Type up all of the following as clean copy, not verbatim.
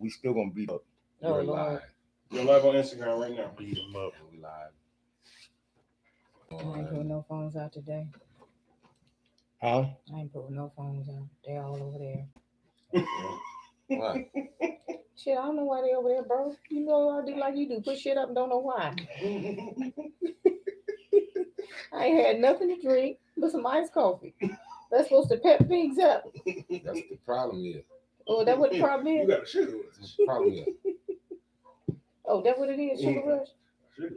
we still gonna beat up. Oh, We're Lord. live. You're live on Instagram right now. Beat them up. We live. I ain't putting no phones out today. Huh? I ain't putting no phones out. They all over there. What? Shit, I don't know why they over there, bro. You know I do like you do. Put shit up and don't know why. I ain't had nothing to drink but some iced coffee. That's supposed to pep things up. That's the problem is. Oh, that what the problem You is? got a sugar That's the problem is. Oh, that what it is? Sugar rush? rush.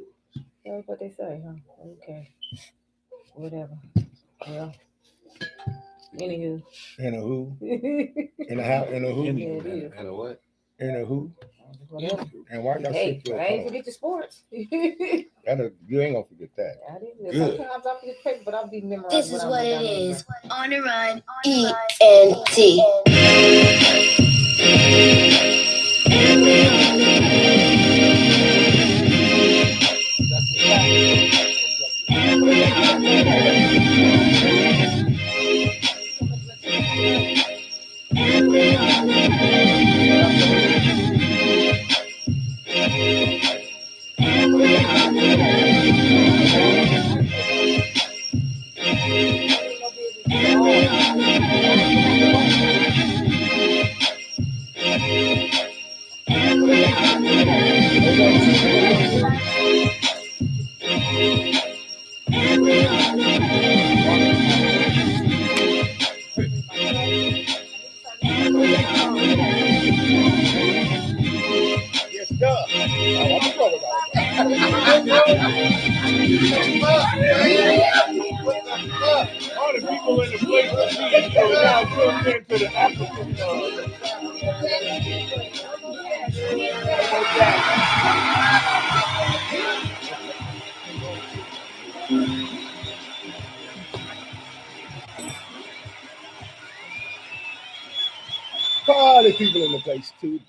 That's what they say, huh? Okay. Whatever. Well. Anywho. In a who? Yeah, In a how? In a who? it is. And a what? In a who? Whatever. And why y'all Hey, still I ain't call? forget the sports. You ain't gonna forget that. I didn't. Good. Sometimes I forget the paper, but I'll be memorizing. This is I what write it down is. anyway. On the run. ENT. Yes, sir. Oh, I'm trouble All the people in the place will see, so now tune into the African Party people in the place too.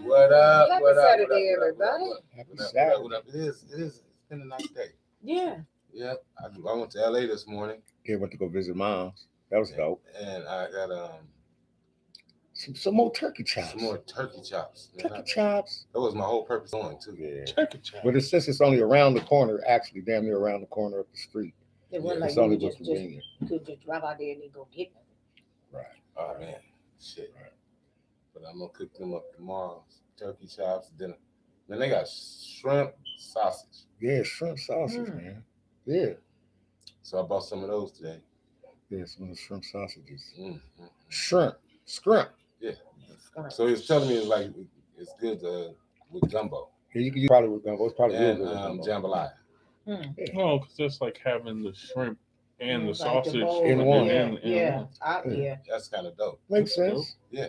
What up? Happy What up? Saturday, what up, what up, everybody. what up, Happy what up, Saturday. what up? It's been a nice day. Yeah. Yep. I went to LA this morning Yeah, went to go visit moms. That was dope. and I got Some more turkey chops. some more turkey chops. Turkey chops. That was my whole purpose going too. Yeah. turkey chop. But since it's only around the corner, actually damn near around the corner up the street. It wasn't It's like only you with just convenient. could just drive out there and then go get them. Right. Oh man, shit. But I'm gonna cook them up tomorrow. Turkey chops, dinner. Then they got shrimp sausage. Yeah, shrimp sausage, man. Yeah. So I bought some of those today. Yeah, some of the shrimp sausages. Mm-hmm. Shrimp. Scrimp. So he was telling me it's good with gumbo Yeah, you can use probably with gumbo. It's probably real and good with gumbo. jambalaya. No, because that's like having the shrimp and the Like the sausage bowl. In one. Yeah. Yeah. Yeah. That's kind of dope. Makes That's sense. Yeah.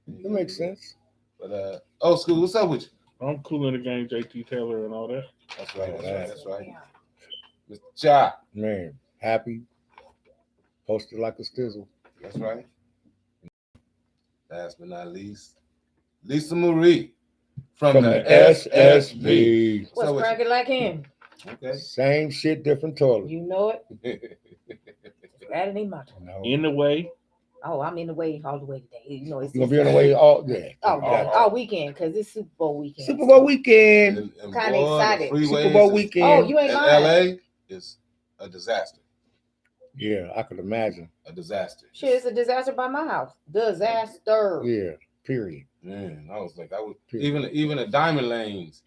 It makes sense. But old school, what's up with you? I'm cool in the game, JT Taylor and all that. That's right. That's right. That's right. Yeah. Mr. Chop. Man, happy. Posted like a stizzle. That's right. Last but not least, Lisa Marie from the SSB. What's So what cracking like him? Okay. Same shit, different toilet. You know it. Saturday morning. No. In the way, Oh, I'm in the way all the way today. You know it's You gonna be on the way all day. all weekend because it's Super Bowl weekend. Super Bowl weekend. And Kinda boy, the excited. freeways Super Bowl is- weekend. Oh, you in ain't lying. LA is a disaster. Yeah, I could imagine. A disaster. Shit, it's a disaster by my house. Disaster. Yeah, period. Man, I was like, Period. even the diamond lanes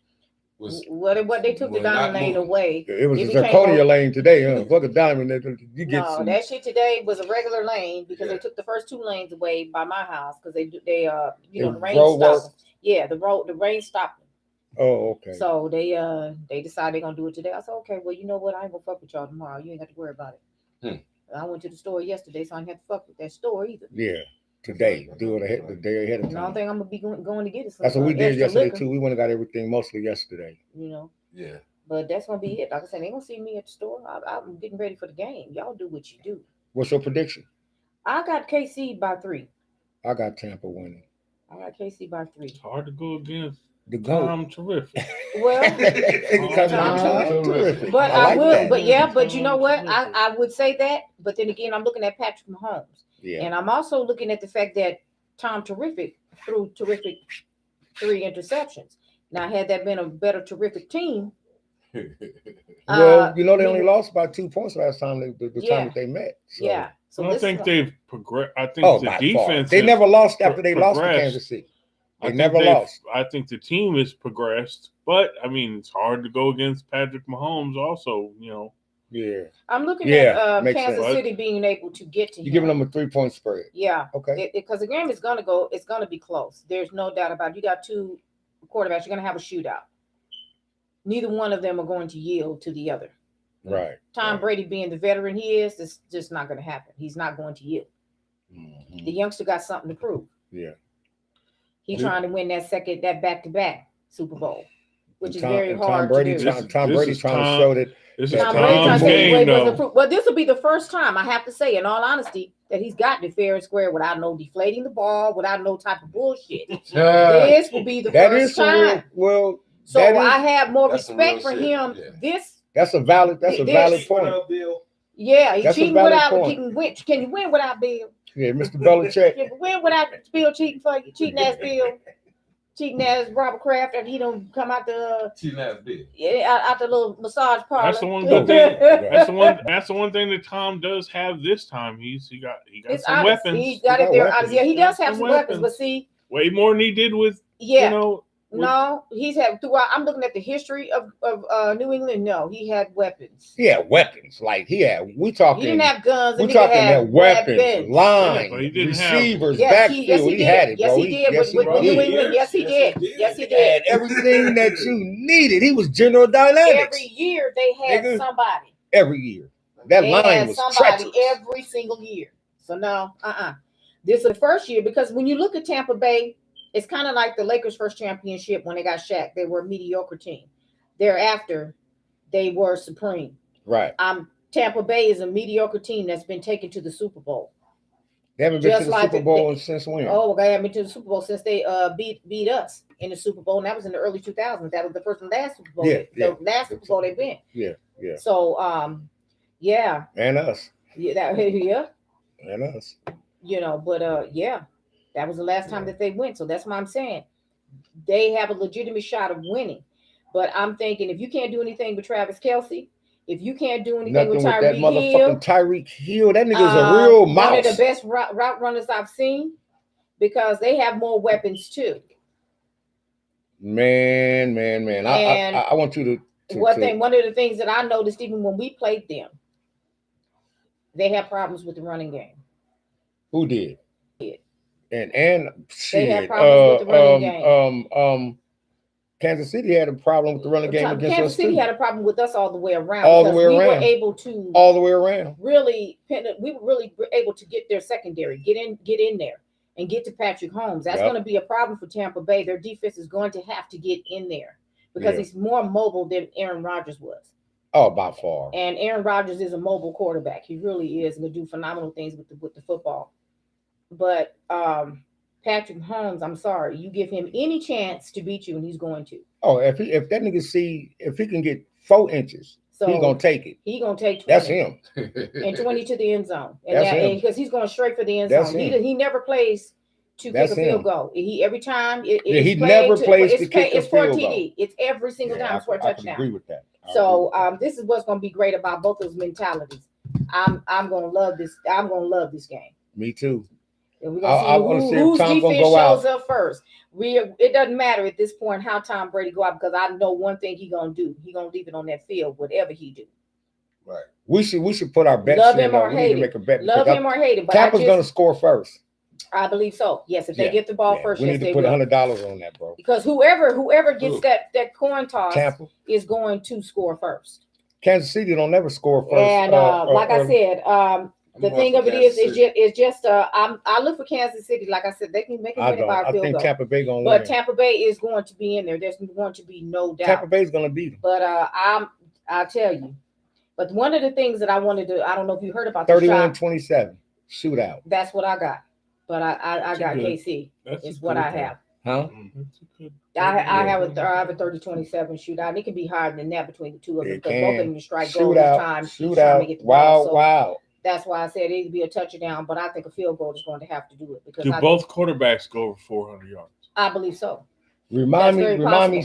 was What they took the Will diamond not lane move. away. It was It a became zirconia more- lane today, huh? Fuck a diamond. You get No, some. that shit today was a regular lane because Yeah. they took the first two lanes away by my house because they the It rain road stopped. work? Yeah, the rain stopped them. Oh, okay. So they decided they're gonna do it today. I said, okay, well, you know what? I ain't gonna fuck with y'all tomorrow. You ain't got to worry about it. I went to the store yesterday, so I didn't have to fuck with that store either. Yeah, today. Do it ahead the day ahead of And I don't time. think I'm gonna be going to get it. Some, That's what we did extra yesterday liquor, too. We went and got everything mostly yesterday. You know, yeah. but that's gonna be it. Like I said, they gonna see me at the store. I'm getting ready for the game. Y'all do what you do. What's your prediction? I got KC by 3. I got Tampa winning. I got KC by 3. it's hard to go against The goat. Tom Terrific. Well, Because Tom I'm Terrific. terrific. but I I like will. that. But you know what? I would say that. But then again, I'm looking at Patrick Mahomes, Yeah. and I'm also looking at the fact that Tom Terrific threw terrific 3 interceptions. Now, had that been a better terrific team, Well, they only maybe- lost by 2 points last time the Yeah. time that they met. So. yeah. So I don't this think is- they've progressed. I think Oh, the by far. defense. They has- never lost after they lost to progressed. Kansas City. I They think never they've- lost. I think the team has progressed, but I mean, it's hard to go against Patrick Mahomes. Also, Yeah. I'm looking Yeah, at makes Kansas sense. City being able to get to You're him. giving them a 3-point spread. Yeah, Okay. because the game is going to go. It's going to be close. There's no doubt about it. You got 2 quarterbacks. You're going to have a shootout. Neither one of them are going to yield to the other. Right. Tom right. Brady being the veteran he is, it's just not going to happen. He's not going to yield. Mhm. The youngster got something to prove. Yeah. He's Yeah. trying to win that back-to-back Super Bowl, which is Tom- very and hard Tom Brady to do. trying, Tom This Brady is trying Tom- to show that. this is Yeah, Tom Brady trying Tom's to say game, he wasn't though. approved. Well, this will be the first time, I have to say, in all honesty, that he's gotten it fair and square without no deflating the ball, without no type of bullshit. This will be the That first is some real, time. well. So that is- I have more That's some respect real for shit, him. yeah. This, That's a valid This- point. yeah, he's That's a cheating valid without. point. Can you win without Bill? Yeah, Mr. Belichick. Can you win without Bill cheating for you? Cheating ass Bill, cheating ass Robert Kraft, and he don't come out the out the little massage parlor. That's the one good thing. That's the one. That's the one thing that Tom does have this time. He got It's some honest. weapons. He got He it got there. weapons. Honest. Yeah, he does have Some some weapons, but weapons. see, Way more than he did with yeah, with- no, he's had throughout. I'm looking at the history of New England. No, he had weapons. He had weapons. Like we He talking. didn't have guns. We and talking had that weapons, weapons. line, but he didn't have- receivers, Yes, backfield. he He had it, Yes, bro. he did. Yes, he with New did. England, yes, he did. Yes, he He did. had everything that you needed. He was General Dynamics Every year they had Nigga. somebody. every year. That They line had was somebody treacherous. every single year. So no, This is the first year because when you look at Tampa Bay, it's kind of like the Lakers' first championship when they got Shaq. They were a mediocre team. Thereafter, they were supreme. Right. Tampa Bay is a mediocre team that's been taken to the Super Bowl. They haven't been Just to the like Super the- Bowl since when? Oh, they haven't been to the Super Bowl since they beat us in the Super Bowl, and that was in the early 2000s. That was the first and last Super Bowl. Yeah, The last Super Bowl they've been. Yeah. So yeah, And us. yeah, And us. but yeah, that was the last time that they went. So that's what I'm saying. They have a legitimate shot of winning. But I'm thinking if you can't do anything with Travis Kelce, if you can't do anything Nothing with with that Tyreek Hill, motherfucking Tyreek Hill. That nigga's a real one of mouse. the best route runners I've seen, because they have more weapons too. Man. And I want you to One of the things that I noticed even when we played them, they have problems with the running game. Who did? Did. And They shit. had problems with the running game. Kansas City had a problem with the running game against Kansas us City too. had a problem with us all the way around. All the because way we were around. able to All the way around. we were really able to get their secondary, get in there and get to Patrick Holmes. That's Yep. going to be a problem for Tampa Bay. Their defense is going to have to get in there because Yeah. he's more mobile than Aaron Rodgers was. Oh, by far. And Aaron Rodgers is a mobile quarterback. He really is, and will do phenomenal things with the football. But Patrick Holmes, I'm sorry, you give him any chance to beat you, and he's going to. Oh, if that nigga if he can get 4 inches, So he gonna take it. he gonna take 20 That's him. and 20 to the end zone, and That's him. because he's going straight for the end That's zone. him. He never plays to That's kick a field him. goal. He every time Yeah, he never plays to kick a it's for a field goal. TD. It's every single time it's for a I can touchdown. agree with that. I So agree with this is what's going to be great about both those mentalities. I'm going to love this. I'm going to love this game. that. Me too. And we're I going wanna to see see if whose Tom gonna defense go out. shows up first. It doesn't matter at this point how Tom Brady go out, because I know one thing he going to do. He going to leave it on that field, whatever he do. Right. We should put our bets Love in. him or We need hate to him. make a bet. Love because him or hate him, but Tampa's gonna score first. I believe so. Yes, if they Yeah, get the ball Yeah, first, we yes, need they to put will. $100 on that, bro. Because whoever gets Ooh. that coin toss Tampa, is going to score first. Kansas City don't never score first. And like I said, the I'm thing going of for it is, Kansas it's just I look for Kansas City. Like I said, they can make it I win don't. by a I field think goal. Tampa Bay gonna But win. Tampa Bay is going to be in there. There's going to be no doubt. Tampa Bay's gonna beat them. But I'll tell you. But one of the things that I wanted to, I don't know if you heard about the shot. 31-27 shootout. That's what I got. But I got good. KC. That's Is a what good I one. have. Huh? That's a good. I have a 30-27 shootout. And it can be higher than that between the two of them, It because both of can. them strike gold this Shootout. time. Each time they Shootout. get the ball. So Wow. That's why I said it'd be a touchdown, but I think a field goal is going to have to do it because Do both quarterbacks go over 400 yards? I believe so. Remind That's me, very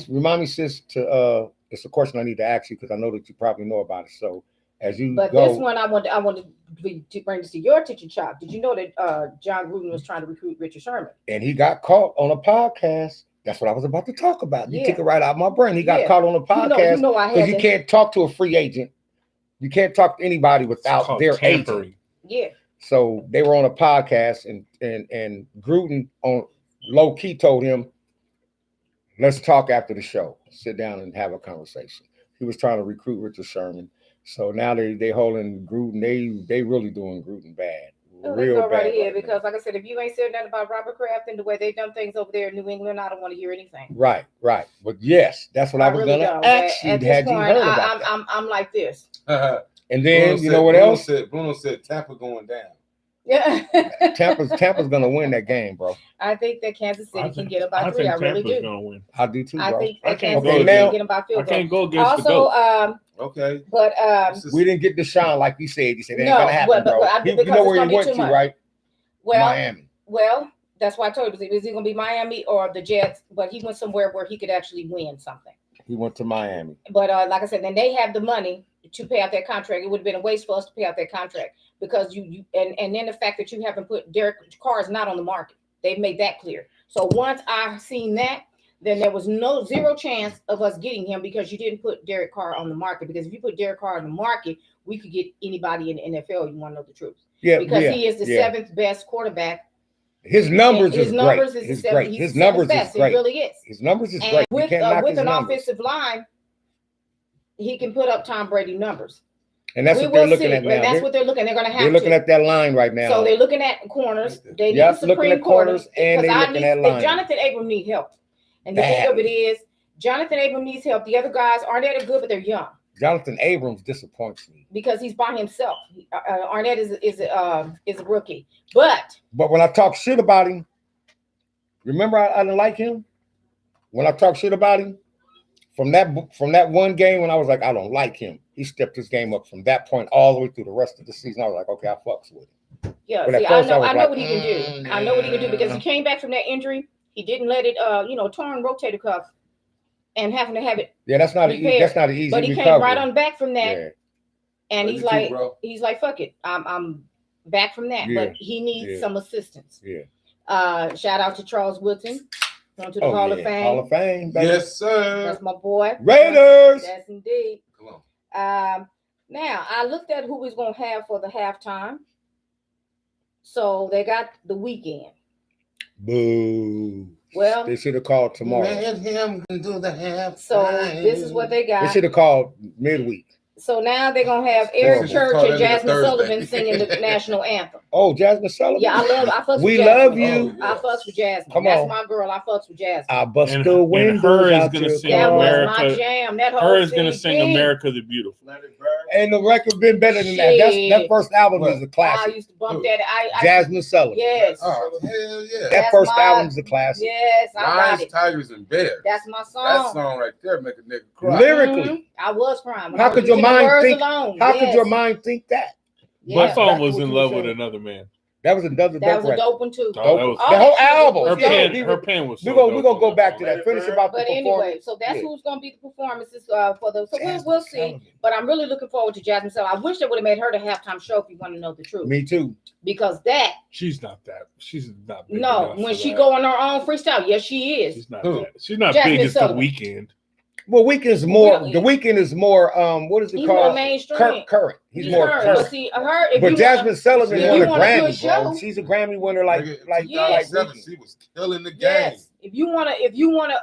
remind me, sis, to it's a question I need to ask you because I know that you probably know about it. So as you But go, this one, I want to bring this to your attention, Chop. Did you know that John Gruden was trying to recruit Richard Sherman? and he got caught on a podcast. That's what I was about to talk about. You Yeah. took it right out of my brain. He got Yeah. caught on a You podcast know, I had because you to- can't talk to a free agent. You can't talk to anybody It's without called their tampering. agent. Yeah, So they were on a podcast, and Gruden on low key told him, "Let's talk after the show. Sit down and have a conversation." He was trying to recruit Richard Sherman. So now they holding Gruden. They really doing Gruden bad, no, they real go bad. right ahead right because, like I said, if you ain't said nothing about Robert Kraft and the way they done things over there in New England, I don't want to hear anything. now. Right. But yes, that's what I was really gonna don't. ask you. At this Had you point, heard about that? I'm like this. And then you know what else? Bruno said Tampa going down. Yeah, Tampa's gonna win that game, bro. I think that Kansas City I can think, get about I 3. think I really Tampa's do. gonna win. I do too, I bro. think I that can't Kansas go City now. can get about I field goal. can't go against the Also, GOAT. Okay. but This is- We didn't get Deshaun like you said. You said it ain't No, gonna happen, but bro. I- You because know it's where gonna you be went too to, much. right? well, Miami. well, that's why I told you is he gonna be Miami or the Jets? But he went somewhere where he could actually win something. He went to Miami. But like I said, then they have the money to pay out that contract. It would have been a waste for us to pay out that contract because you and then the fact that you haven't put Derek Carr is not on the market. They've made that clear. So once I seen that, then there was zero chance of us getting him because you didn't put Derek Carr on the market. Because if you put Derek Carr on the market, we could get anybody in the NFL. You want to know the truth? Yeah, Because yeah, he is the yeah. 7th best quarterback. His numbers His is numbers great. is His the great. 7th. His He's the numbers 7th is best. He great. really is. His numbers is And great. You with can't knock with his an numbers. offensive line, he can put up Tom Brady numbers. And that's We what they're will looking see. at And now. that's what they're looking. They're going to have They're looking to. at that line right now. So they're looking at corners. They need Yep, a looking supreme at corners, and because they I looking need at line. Jonathan Abram need help. And the thing of it is, Jonathan Abram needs help. The other guys aren't that good, but they're young Jonathan Abrams disappoints me. because he's by himself. Arnett is a rookie, but But when I talk shit about him, remember I didn't like him? When I talk shit about him, from that one game when I was like, I don't like him, he stepped his game up from that point all the way through the rest of the season. I was like, okay, I fucks with him. yeah, But at see, I first I know was I know like, what he can do. I know what he can do because he came back from that injury. He didn't let it torn rotator cuff and having to have it, Yeah, that's not Repaired. an easy but he recovery. came right on back from that. Yeah. And Love he's you too, like, bro. fuck it. I'm back from that. Yeah, But he needs yeah. some assistance. Yeah. Shout out to Charles Woodson, going to the Oh, Hall yeah. of Fame. Hall of Fame, baby. Yes, sir. That's my boy. Raiders. That's indeed. Come on. Now I looked at who he's gonna have for the halftime. So they got the weekend. Boo. Well, They should have called tomorrow. Let him do the half. so this is what they They got. should have called midweek. So now they're gonna have Eric Let's Church call and that nigga Jasmine Thursday. Sullivan singing the national anthem. Oh, Jasmine Sullivan. Yeah, I fucks We with love Jasmine. you. Oh, I yes. fucks with Jasmine. Come That's on. my girl. I fucks with Jasmine. I bust And- the and windows her is out gonna your sing That car. was my America- jam. That whole Her is gonna CD. sing America the Beautiful. Let it burn. And the record been better than that. That Shit. first album What? is a I classic. used to bump that. I Jasmine Sullivan. yes. Oh, hell yeah. That That's first my- album is a classic. Yes, I got Lions, it. Tigers, and Bears. That's my That song. song right there make a nigga cry. Lyrically. Mhm. I was crying. When How I was could your using the mind words think- alone. How could Yes. your mind think that? My Yeah. phone That's was what in you love said. with another man. That was another That dope was a record. dope one too. Oh, that was- All The whole that shit album. was Her dope. Yeah, pen, he her was- pen was. We're So gonna dope go on back that to song. that. Finish about the But performance. anyway, so that's Yeah. who's gonna be the performances for the. So Jasmine we'll see. Sullivan. But I'm really looking forward to Jasmine. So I wish they would have made her the halftime show if you want to know the truth. Me too. Because that She's not that. She's not. Big no, enough when for she that. go on her own freestyle, yes she is. She's not Who? that. She's not Jasmine big as the Sullivan. Weekend. Well, Weekend's more. Really? The Weekend is more. What is it He's more called? mainstream. Current. He's He's more current. current. But see, her. If But you Jasmine Sullivan If won you a want a good Grammy, bro. show- She's a Grammy winner, like Nigga, like 2007, Weeknd. she was killing the game. yes, if you wanna,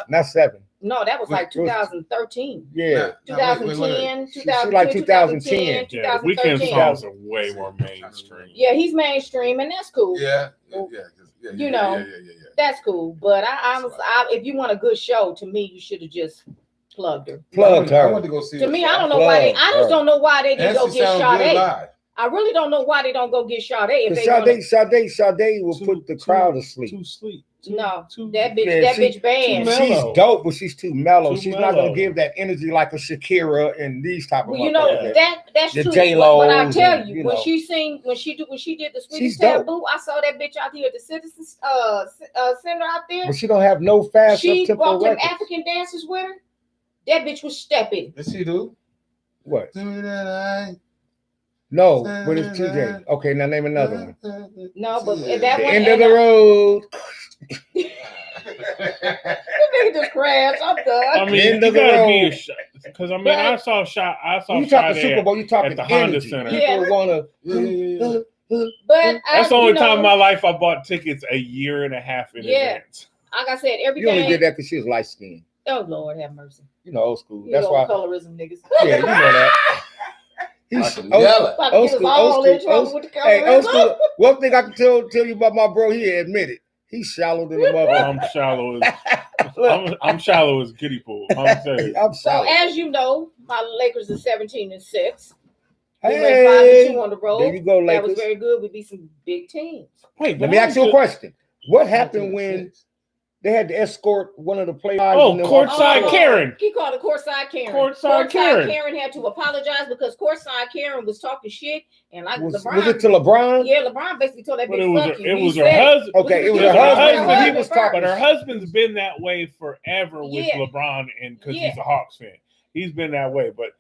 Not 7. no, that was like It was- 2013. Yeah. Nah, wait, wait, wait. 2010, She 2010, like 2010, 2010. Yeah, the Weekend 2013. songs are way more mainstream. Yeah, he's mainstream, and that's cool. Yeah, yeah, You know. yeah. That's cool. But if you want a good show, to me, you should have just plugged her. Plugged I her. went to go see To her me, show. I don't know why they. I Plug just her. don't know why they didn't And go she get sound good Sade. live. I really don't know why they don't go get Sade if Because they want. Sade will put the crowd to sleep. Too sleep. No, too- that bitch, Yeah, that she- bitch banned. too She's mellow. dope, but she's too mellow. Too She's not gonna mellow. give that energy like a Shakira and these type of Well, you know motherfuckers. that's The true. J-Los But I tell and, you, you when know. she did the Sweetie She's dope. Taboo, I saw that bitch out here at the Citizens Center out there. But she don't have no fast She up tempo brought them records. African dancers with her. That bitch was stepping. Yes, she do. What? Do me that eye. No, but it's TJ. Okay, now name another one. No, but Yeah. that The one end of the road. That nigga just crashed. I'm I done. mean, End you of the gotta be road. a shot because I mean, But- I saw When you talk Sade the Super Bowl, you talking at the Honda energy. Center. Yeah. People wanna. Yeah. But That's the only time in know, my life I bought tickets a year and a half in Yeah. advance. like I said, You only everything. did that because she was light skinned. Oh Lord, have mercy. You know, old school. You That's know, why. colorism niggas. Yeah, you know that. He's Fucking old, yellow. About to old get us school, all old in school, trouble old with the Hey, old colorism. school. One thing I can tell you about my bro, he admitted he's shallow than a mother. I'm shallow as I'm shallow as kiddie pool. I'm saying. I'm So shallow. as you know, my Lakers are 17-6. We went Hey, 5-2 on the road. there you go, That was Lakers. very good. We beat some big teams. Wait, Let me ask you a question. What happened when they had to escort one of the players? Oh, and them courtside off- Karen. He called it Courtside Karen. Courtside Karen. Karen had to apologize because Courtside Karen was talking shit and like Was LeBron. it to LeBron? Yeah, LeBron basically told that But bitch, it was fuck her, you. it He was her said husband. Okay, it was her her husband, husband. but he was talking. But her husband's been that way forever with Yeah. LeBron, and because Yeah. he's a Hawks fan, he's been that way. But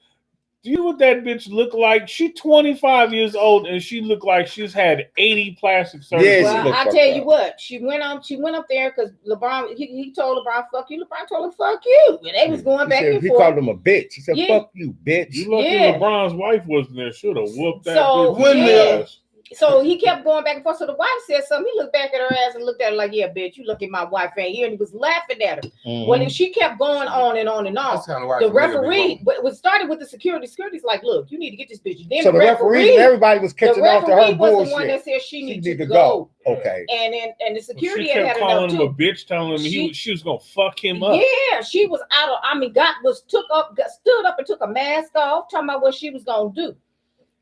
do you know what that bitch look like? She 25 years old, and she looked like she's had 80 plastic surgeries. Yeah, she Well, looked I fucked tell you up. what, she went up there because LeBron, he told LeBron, fuck you. LeBron told him, fuck you. And they was going He back said- and he forth. called him a bitch. He said, Yeah. "Fuck you, bitch." You lucky Yeah. LeBron's wife wasn't there. Should have whooped that So, bitch. in the yeah. ass. So he kept going back and forth. So the wife said something. He looked back at her ass and looked at her like, yeah, bitch, you look at my wife ain't here. And he was laughing at her. Mhm. Well, she kept going on and on and on. That's kind of why The referee, but it was started with the security. Security's like, look, you need to get this bitch. Then So the referee, and everybody was the catching on to her referee was the one bullshit. that said she She needed need to to go. go. Okay. And the She security had kept enough calling him a too. bitch, telling him she was gonna fuck him up. Yeah, she was out of. I mean, stood up and took a mask off, talking about what she was gonna do.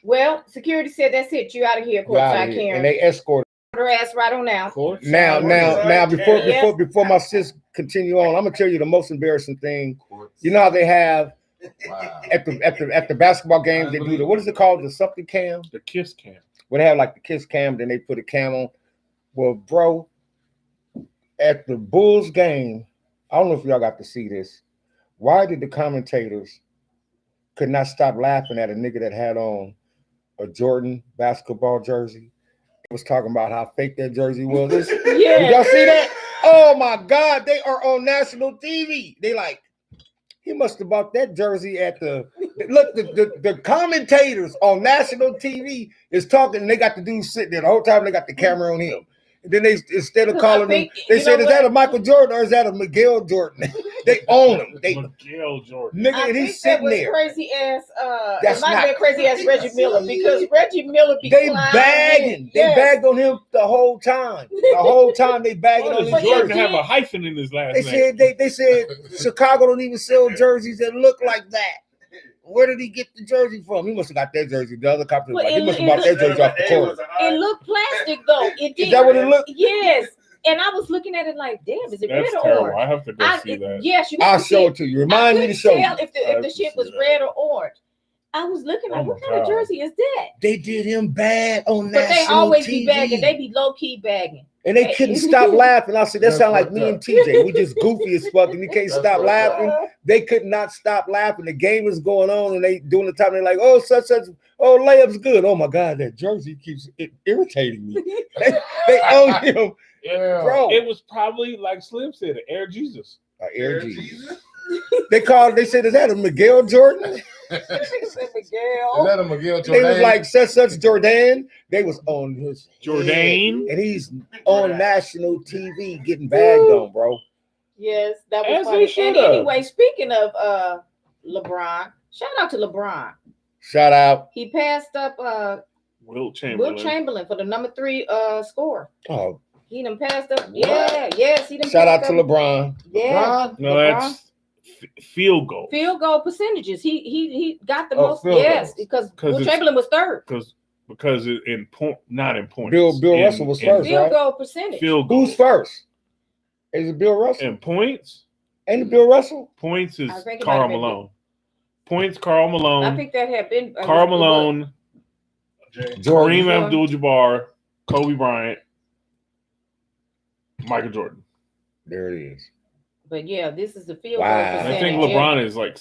Well, security said, "That's it. You out of here, Got courtside it. Karen." And they escorted. Her ass right on now. Now, Yeah. before my sis continue on, I'm gonna tell you the most embarrassing thing. Wow. You know how they have at the basketball games they do the what is it called, the something cam? The kiss cam. Where they have like the kiss cam, then they put a cam on. Well, bro, at the Bulls game, I don't know if y'all got to see this. Why did the commentators could not stop laughing at a nigga that had on a Jordan basketball jersey? Was talking about how fake that jersey was. Did Yeah. y'all see that? Oh my God, they are on national TV. They like, he must have bought that jersey at the look. The commentators on national TV is talking. They got the dude sitting there the whole time. They got the camera on him. And then they instead of calling him, they you said, know "Is that what? a Michael Jordan or is that a Miguel Jordan?" They own him. They Miguel Jordan. nigga, I and think he's that sitting was there. crazy ass. That's It might not- have been crazy ass Reggie Miller because Reggie Miller be They clowning. bagging. They Yes. bagged on him the whole time. The whole time they bagging Why on does his Jordan jersey. have a hyphen in his last They name? said they said Chicago don't even sell jerseys that look like that. Where did he get the jersey from? He must have got that jersey. The other cop was Well, like, he it- must have it- bought that jersey off the court. It looked plastic though. It did. Is that what it looked? Yes. And I was looking at it like, damn, is it That's red or terrible. orange? I have to go see that. Yes, you I'll have to see show it to you. Remind me to show you. tell if I the have to shit see was that. red or orange. I was looking like, Oh what my kind of God. jersey is that? They did him bad on But they national always TV. be bagging. They be low key bagging. And they couldn't stop laughing. I said, that That's sound like fucked me up. and TJ. We just goofy as fuck and you can't That's stop fucked up. laughing. They could not stop laughing. The game was going on and they doing the time. They're like, oh, such, oh, layup's good. Oh my God, that jersey keeps irritating me. They own him, Yeah. bro. It was probably like Slim said, Air Jesus. Air G. They said, is that a Miguel Jordan? Is that a Miguel Jordan? They was like such Jordan. They was on his Jordan. head. And he's on national TV getting bagged on, bro. Yes, that As was they funny. should And have. anyway, speaking of LeBron, shout out to LeBron. Shout out. He passed up Wilt Chamberlain. Will Chamberlain for the number 3 score. Oh, He done passed up. Yeah, yes, he done shout out passed to up. LeBron. Yeah, No, LeBron. that's field goal. Field goal percentages. He got the Oh, most. field Yes, goals. because 'Cause Will it's- Chamberlain was third. Because in point, not in points. Bill in- Russell was in first, Field right? goal percentage. Field goal. Who's first? Is it Bill Russell? And points. Ain't it Bill Russell? Points is I think it might Karl have been Malone. Points, Karl I Malone. think that had been Karl Malone, Jay. Jordan. Kareem Abdul-Jabbar, Kobe Bryant, Michael Jordan. There it is. But yeah, this is the field Wow. goal And I percentage. think LeBron is like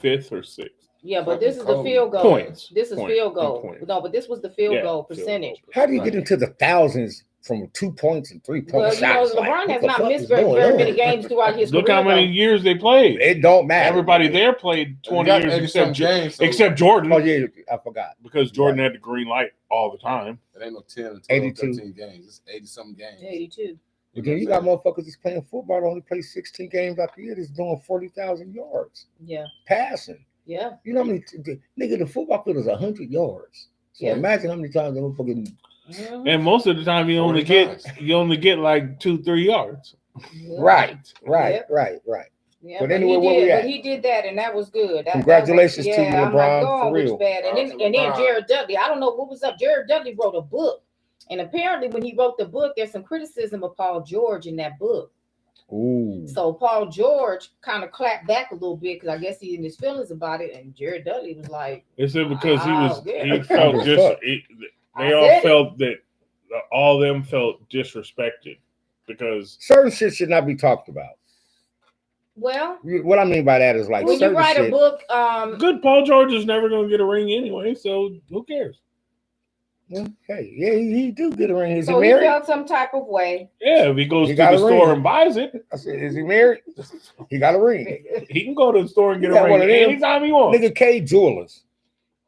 5th or 6th. Yeah, but this is the Kobe. field goal. Points. This is Point. field goal. And points. No, but this was the field Yeah, goal field percentage. goal. How do you get into the thousands from 2 points and 3 Well, point you know, shots? Like, LeBron what has the not fuck missed is very, going very on? many games throughout his Look career. how many though. years they played. It don't matter. Everybody there played 20 years except games. So except Jordan, Oh yeah, I forgot. because Jordan had the green light all the time. it ain't no 10 and 12, 82. 13 games. It's 80-something games. 82. But then you got motherfuckers that's playing football that only play 16 games out the year that's doing 40,000 yards Yeah, passing. yeah. You know how many nigga the football field is 100 yards. So Yeah. imagine how many times they fucking Mhm. And most of the time you only 40 get times. like 2-3 yards. Yeah. right. Yep. Yeah, But but anyway, he where we did. at? But he did that, and that was good. Congratulations to you, I'm LeBron, like, for God, which real. bad. And Shout out then to LeBron. Jared Dudley. I don't know what was up. Jared Dudley wrote a book, and apparently, when he wrote the book, there's some criticism of Paul George in that book. ooh. So Paul George kind of clapped back a little bit because I guess he in his feelings about it, and Jared Dudley was like, They said because Wow, he yeah. felt Fuck. they I all said it. felt that all of them felt disrespected because Certain shit should not be talked about. well, What I mean by that is like when you certain write shit. a book, good Paul George is never going to get a ring anyway, so who cares? Well, hey, yeah, he do get a ring. Is so he he married? felt some type of way. Yeah, if he goes He to got the a store ring. and buys it, I said, is he married? He got a ring. he can go to the store and get He got a one ring of them. anytime he wants. Nigga K Jewelers.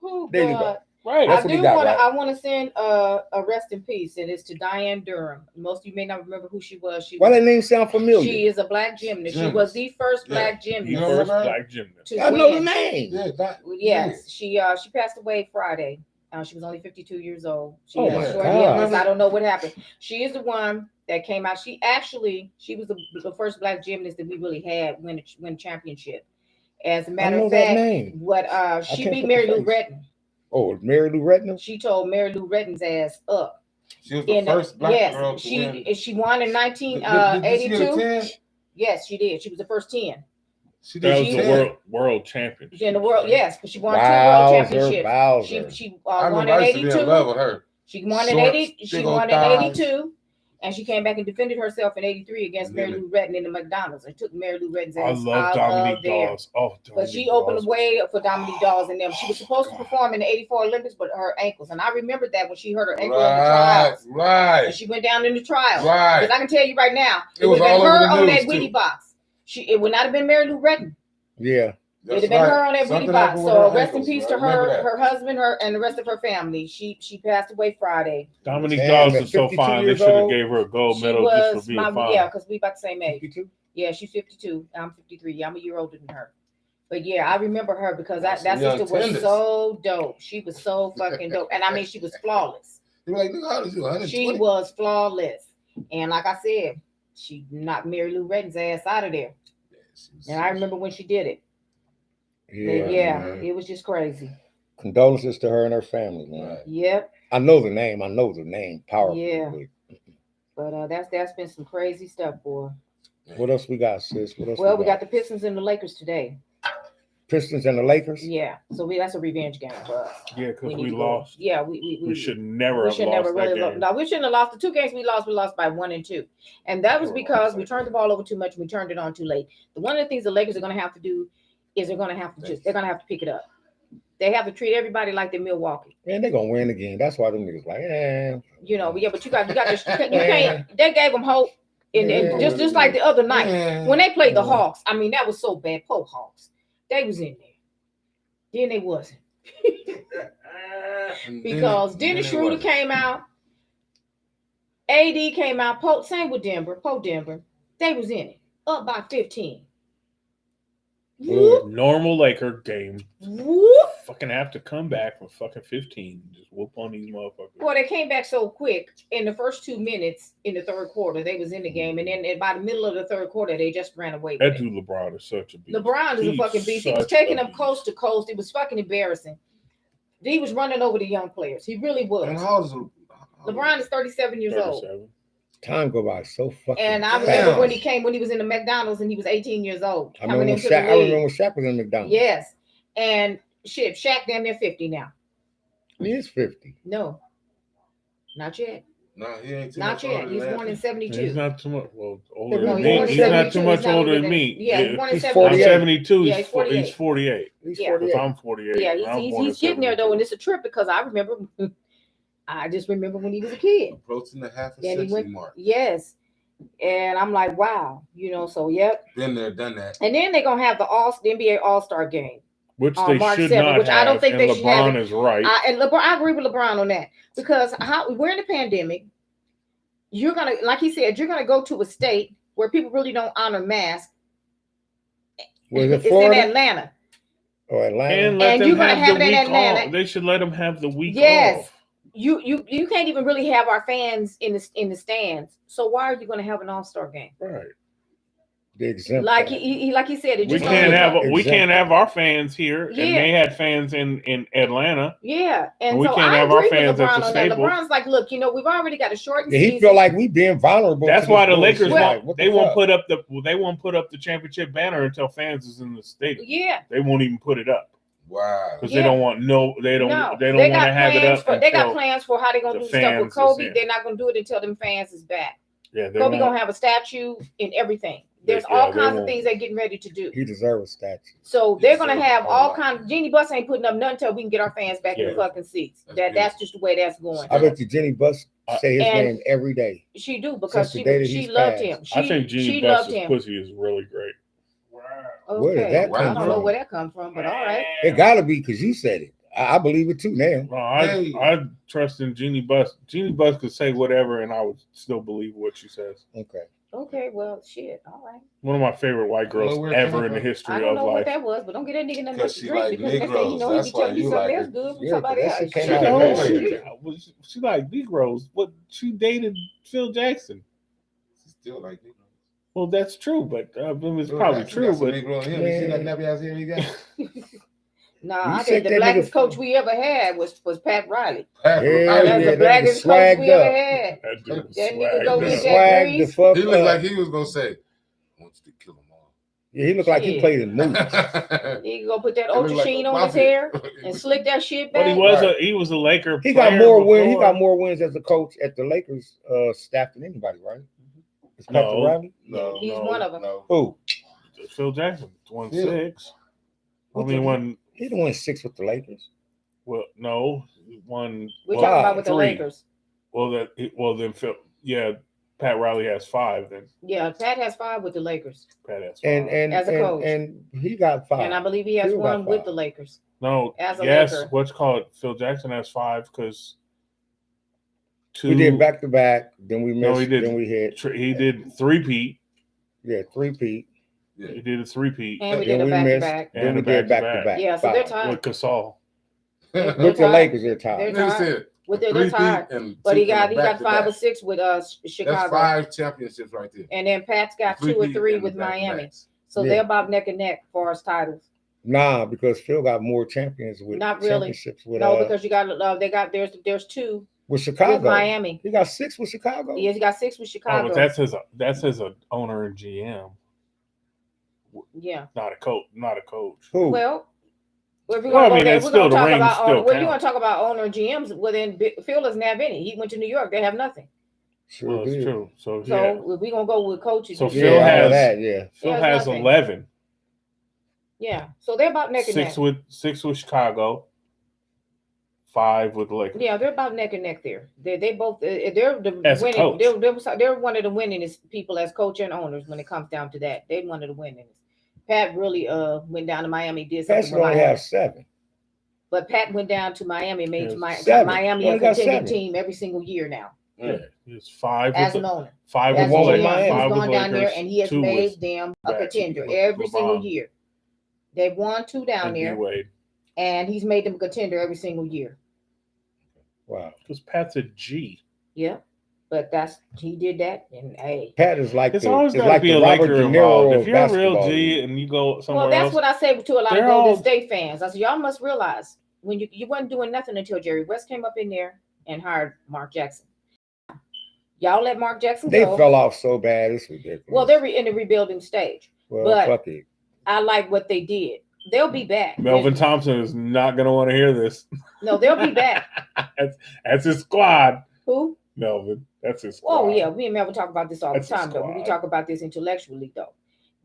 Oh, There you go. God. Right. That's I what he do got, want right? to. I want to send a rest in peace, and it's to Diane Durham. Most of you may not remember who she was. Why that name sound familiar? She is a black gymnast. She Gymnast. was the first Yeah. black The gymnast. know first her? black gymnast. to I know the win. name. Yeah, that. Yes, she passed away Friday. She was only 52 years old. She Oh had my a short God. illness. I don't know what happened. She is the one that came out. She was the first black gymnast that we really had win championship. As a I matter know of that fact, name. what she can't beat put Mary the Lou face. Retton. Oh, Mary Lou Retton? She told Mary Lou Retton's ass up. She was the first black girl Yes, to win. she won in Did she get a 1982. 10? Yes, she did. She was the first 10 She That was did the 10. world championship. in the world. Yes, but she won 2 Wowzer, world championships. Wowzer. She I won remember in I used to be in 82. love with her. She won in Shorts, 80. She big won old in thighs. 82, and she came back and defended herself in 83 against Mary Really? Lou Retton in the McDonald's. And took Mary Lou Retton's I ass love out Dominique of there. Dawes. Oh, But Dominique she opened Dawes the was- way up for Dominique Dawes and them. She was supposed to perform in the 84 Olympics, but her ankles. And I remember that when she hurt her ankle in the Right, trials. And right, she went down in the trials. right. Because I can tell you right now, It was would have all been over her the on news, that Wheatie too. box. It would not have been Mary Lou Retton. Yeah. It would have been her on that Wheatie box. happened with So her rest in ankles, peace I to remember her, that. her husband, her and the rest of her family. She passed away Friday. Dominique Damn, Dawes at is so 52 fine. They years should have old? gave her a gold She medal just was for being fine. yeah, because we about the same age. 52? Yeah, she's 52. I'm 53. I'm a year older than her. But yeah, I remember her because that That's some sister young was tenders. so dope. She was so fucking dope. And I mean, she was flawless. You were like, nigga, how old is you? 120? She was flawless. And like I said, she knocked Mary Lou Retton's ass out of there. Yeah, she was- And I remember when she did it. Yeah. Yeah, man. it was just crazy. Condolences to her and her family, man. Right. Yep. I know the name. Powerful. Yeah. But that's been some crazy stuff, boy. What else we got, sis? What else Well, we got the Pistons and the Lakers today. Pistons and the Lakers? Yeah. So that's a revenge game for us. Yeah, because need we to go- lost. Yeah, We should never we have should lost never really that game. no, we shouldn't have lost the 2 games we lost by 1 and 2. And that was because we turned the ball over too much and we turned it on too late. One of the things the Lakers are gonna have to do is they're gonna have to pick it up. They have to treat everybody like they're Milwaukee. Man, they're gonna win again. That's why them niggas like, You know, but yeah, but you got to you can't they gave them hope. And Yeah. just like the other night. Man. When they played the Hawks, I mean that was so bad. Poor Hawks. They was in there. Then they wasn't. And Because then Dennis it Schroeder wasn't. came out, AD came out, same with Denver, Denver. They was in it, up by 15. Whoop, Normal Laker game. whoop. Fucking have to come back from fucking 15. Just whoop on these motherfuckers. Boy, they came back so quick in the first 2 minutes in the third quarter. They was in the game, and then by the middle of the third quarter, they just ran away That with it. dude LeBron is such a beast. LeBron is a He's fucking beast. He was such taking a them coast to coast. It was fucking embarrassing. He was running over the young players. He really was. And how old is LeBron is 37 years old. 37. Time go by so fucking. And I fast. remember when he was in the McDonald's and he was 18 years old. I remember when into Shaq. the I league. remember when Shaq was in McDonald's. Yes. And shit, Shaq damn near 50 now. He is 50. No, not yet. No, he ain't too Not much yet. older He's than born in that. 72. He's not too much older No, than he's me. born in He's not 72. too much He's not older than than- me. Yeah, he's born in He's 72. I'm 48. 72. Yeah, He's he's 48. 48. He's Yeah. 48. I'm 48. Yeah, and I'm born he's in getting there though, 72. and it's a trip because I remember. I just remember when he was a kid. Approaching the half a Then he century went. mark. Yes, and I'm like, wow, So yep. Been there, done that. And then they're gonna have the NBA All-Star game. Which on they March should 7th, not which have. I don't think and they should have LeBron it. is right. I agree with LeBron on that because we're in a pandemic. You're gonna, like he said, you're gonna go to a state where people really don't honor masks. Was it It's in Florida Atlanta. or Atlanta? and let And them you're gonna have have the it in week Atlanta. off. They should let them have the week Yes. off. You can't even really have our fans in the stands. So why are you gonna have an All-Star game? Right. The exempt. Like that. he said, it We just can't have Exactly. we can't have our fans here, Yeah. and they had fans in Atlanta. Yeah, and We so can't I have our agree with fans at LeBron the on that. Staples. LeBron's like, look, we've already got a shortened Yeah, season. he feel like we being vulnerable. That's to why this the Lakers bullshit. won't. Like, what They the won't fuck? put up the championship banner until fans is in the stadium. Yeah, They won't even put it up Wow. because Yeah. they don't want they don't no, they don't they want got to have it plans up. for they got until- plans for how they're gonna the do stuff with fans is Kobe. in. They're not gonna do it until them fans is back. Yeah, they Kobe won't. gonna have a statue and everything. There's Yeah, all they kinds of won't. things they're getting ready to do. He deserves a statue. So He they're gonna deserves have a all lot. kinds. Jeannie Buss ain't putting up nothing until we can get our fans back in the Yeah. fucking seats. That's That's just the way that's going. I bet you Jenny Buss Uh, say his and- name every day. She do because Since the day that she he's loved passed. him. I think She Jeannie loved Buss's him. pussy is really great. Where did Okay, that I come don't know from? where that come from, but all right. It gotta be because you said it. I believe it too now. No, I Hey. trust in Jeannie Buss. Jeannie Buss could say whatever, and I would still believe what she says. Okay. Okay, well, shit. All right. One of my favorite white girls Well, where it ever came in the from? history I don't of know what life. that was, but don't get that nigga nothing Because to she drink like because next thing you Negroes, know, he that's be telling why you you something like else her. good from Yeah, somebody but that else. shit came She out of knows. her shit. She like Negroes. What she dated Phil Jackson. She's still like Negro. Well, that's true, but it's Phil probably Jackson true. got some But Negro in him. You see that nappy ass hair he got? Nah, You I said think the that blackest nigga- coach we ever had was Pat Riley. Pat Yeah, Riley. That's yeah, the that blackest nigga coach we swagged ever up. had. that dude was That nigga swagged go up. get that Swag the grease. fuck He looked up. like he was gonna say, "I want you to kill them all." Yeah, he looked like he Shit. played in movies. He go put that He looked ultra like sheen a on his mafia. hair and slick that shit But back. he was a Laker. He got player more wins. He before. got more wins as a coach at the Lakers staff than anybody, right? Is Pat No. Riley? No, He's no, one of 'em. No. Who? Phil Jackson won Yeah. 6. I mean, won. He didn't win 6 with the Lakers. Well, no, he won. We're well, talking about with the 3. Lakers. Well, then Phil. Yeah, Pat Riley has 5. Then Yeah, Pat has 5 with the Lakers, Pat has 5. And As a coach. and he got 5. and I believe he has Phil got 1 with 5. the Lakers. No, As a yes, Laker. what's called Phil Jackson has 5 because 2. We did back to back. Then we missed. No, he didn't. Then we hit. He did 3-peat. Yeah, 3-peat. He did a 3-peat And we Then did a we back to missed. back. Then And we a did back to back-to-back. back. Yeah, so they're 5. tied. with Gasol. They're With the tied. Lakers, they're tied. They're Nigga tied. said With they're three-peat tied. and But he two- and got back to 5 or back. 6 with That's Chicago. 5 championships right there. And then Pat's got 2 or Three-peat 3 and with back to Miami. backs. So Yeah. they're about neck and neck for as titles. Nah, because Phil got more champions with Not really. championships with No, because you got they got there's 2 with Chicago. with Miami. He got 6 with Chicago. Yes, he got 6 with Oh, Chicago. but that's his owner and GM, yeah. not a coach. Not a coach. Who? Well, if we're Well, I gonna mean, go there, it's we're still gonna the talk rings about still well, you count. want to talk about owner and GMs? Well, then Phil doesn't have any. He went to New York. They have nothing. Sure Well, it's did. true. So So yeah, if we're gonna go with coaches, So then- Yeah, Phil all has- that. Yeah. Phil has has nothing. 11. yeah. So they're about neck and 6 neck. with 6 with Chicago, 5 with the Lakers. Yeah, they're about neck and neck there. They both they're the As a winning. coach. They're one of the winningest people as coach and owners when it comes down to that. They're one of the winningest. Pat really went down to Miami, did Pat something should with only Miami. have 7. But Pat went down to Miami, made Yeah, 7. Miami He a only got contending 7. team every single year now Yeah, it's 5 as with an the, owner. 5 As with a the one with GM, Lakers, Miami. he's 5 with gone down there Lakers, and he has 2 made with them a back contender with every single LeBron. year. They've won 2 down and there, D-Wade. and he's made them a contender every single year. Wow. Because Pat's a G. Yeah, but he did that, and hey. Pat is like It's the, always it's got to like be the a Robert Laker De involved. Niro If of you're a real basketball. G and you go somewhere Well, that's else, what I say to a lot of They're Golden all- State fans. I said, y'all must realize when you weren't doing nothing until Jerry West came up in there and hired Mark Jackson. Y'all let Mark Jackson They go. fell off so bad. It's ridiculous. Well, they're in the rebuilding stage. well, but- fuck it. I like what they did. They'll be back. Melvin Thompson is not going to want to hear this. No, they'll be back. That's his squad, Who? Melvin. That's his squad. Oh yeah, me and Melvin talk about this all That's the a time though. We squad. talk about this intellectually though.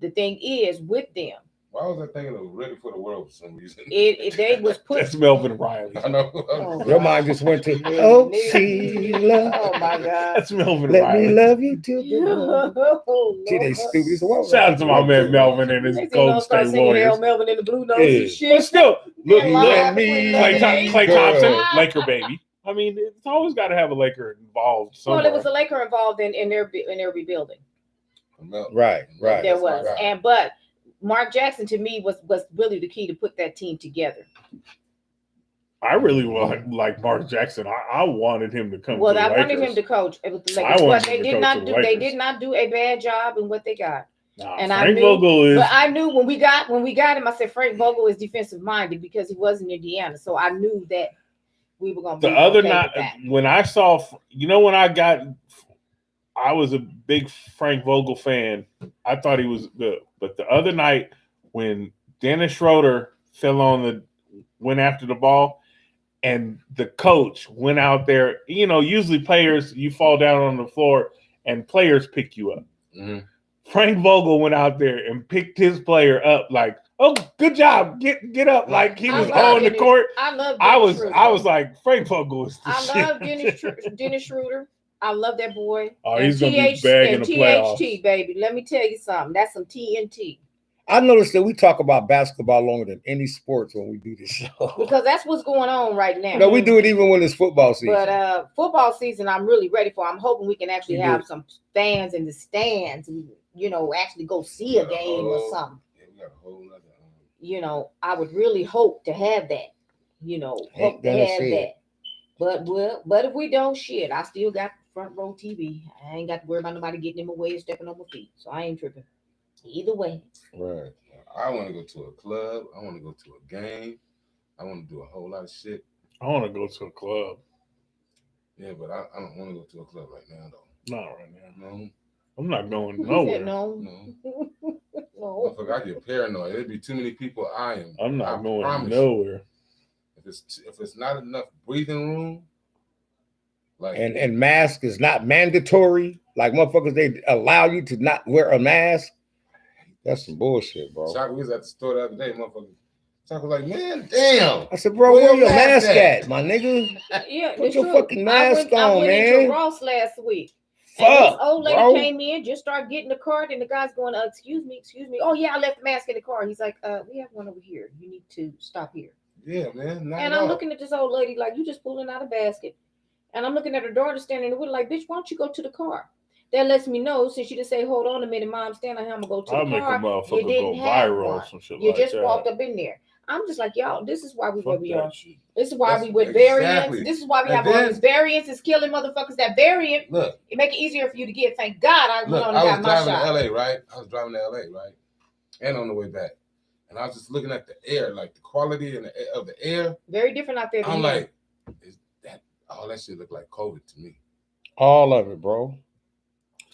The thing is with them, Why was I thinking of Ready for the World for some reason? they was put. That's Melvin Riley. I know. Oh, Your God. mind just went to, Nigga, oh, nigga. Sheila, Oh my God. That's Melvin let me Riley. love you too. Oh, See, they Lord. stupid as well. Shout out to my man Melvin and his They Golden gonna start State singing Hail Warriors. Melvin in the Blue Notes Yeah. and shit. But still, look, And You live and with me, Lemonade. Klay girl. Thompson, Laker baby. I mean, it's always got to have a Laker involved somewhere. Well, it was a Laker involved in their rebuilding. Right. There That's was, my guy. and but Mark Jackson to me was really the key to put that team together. I really like Mark Jackson. I wanted him to come. Well, to the I wanted Lakers. him to coach with the I Lakers, wanted but him they to did coach not the do. They Lakers. did not do a bad job in what they got. Nah, and I Frank knew- Vogel is. But I knew when we got him, I said Frank Vogel is defensive minded because he was in Indiana, so I knew that we were going to the be other okay night with that. when I saw, I was a big Frank Vogel fan. I thought he was good, but the other night when Dennis Schroeder went after the ball, and the coach went out there. Usually players, you fall down on the floor and players pick you up. Mhm. Frank Vogel went out there and picked his player up like, "Oh, good job, get up!" Like he I was love on the Dennis- court. I love. I Dennis was Schroeder. like, Frank Vogel is the I shit. love Dennis Schroeder. I love that boy. Oh, And he's gonna be TH big in and the THT, playoffs. baby. Let me tell you something. That's some TNT. I noticed that we talk about basketball longer than any sports when we do this show. Because that's what's going on right now. No, we do it even when it's football season. But football season, I'm really ready for. I'm hoping we can actually We have do. some fans in the stands, and actually go see a game or something. Yeah, we got a whole nother. I would really hope to have that. Hope to gonna have see that. it. But if we don't, shit, I still got front row TV. I ain't got to worry about nobody getting in my way and stepping on my feet. So I ain't tripping. Either way. Right. I want to go to a club. I want to go to a game. I want to do a whole lot of shit. I want to go to a club. Yeah, but I don't want to go to a club right now, though. Not right now. No, I'm not going He said nowhere. no. no. No. Motherfucker, I get paranoid. There'd be too many people. I'm I not going promise you. nowhere. If it's not enough breathing room, like And mask is not mandatory. Like motherfuckers, they allow you to not wear a mask. That's some bullshit, bro. Chuck, we was at the store the other day, motherfucker. Chuck was like, man, damn. I said, bro, Where where your your mask mask at, at? my nigga? Yeah, Put it's your true. fucking mask I on, went man. into Ross last week. And Fuck, this old lady bro. came in, just started getting the card, and the guy's going, excuse me. Oh, yeah, I left the mask in the car. He's like, we have one over here. You need to stop here. Yeah, man. Knock And it I'm off. looking at this old lady like, you just pulling out a basket. And I'm looking at her daughter standing there with like, bitch, why don't you go to the car? That lets me know, since she just say, hold on a minute, mom, stand on here, I'm gonna go to I'll the make a car. motherfucker go didn't have viral or one. some shit You like just that. walked up in there. I'm just like, y'all, this is why we where Fuck we that are. shit. This is why That's we with exactly. variants. This is why we And have all then- these variants. It's killing motherfuckers. That variant, Look, it make it easier for you to get. Thank God I went look. on I and was got my driving shot. to LA, right? I was driving to LA, right? And on the way back. And I was just looking at the air, like the quality of the air. Very different out there than I'm here. like, is that all that shit look like COVID to me? All of it, bro.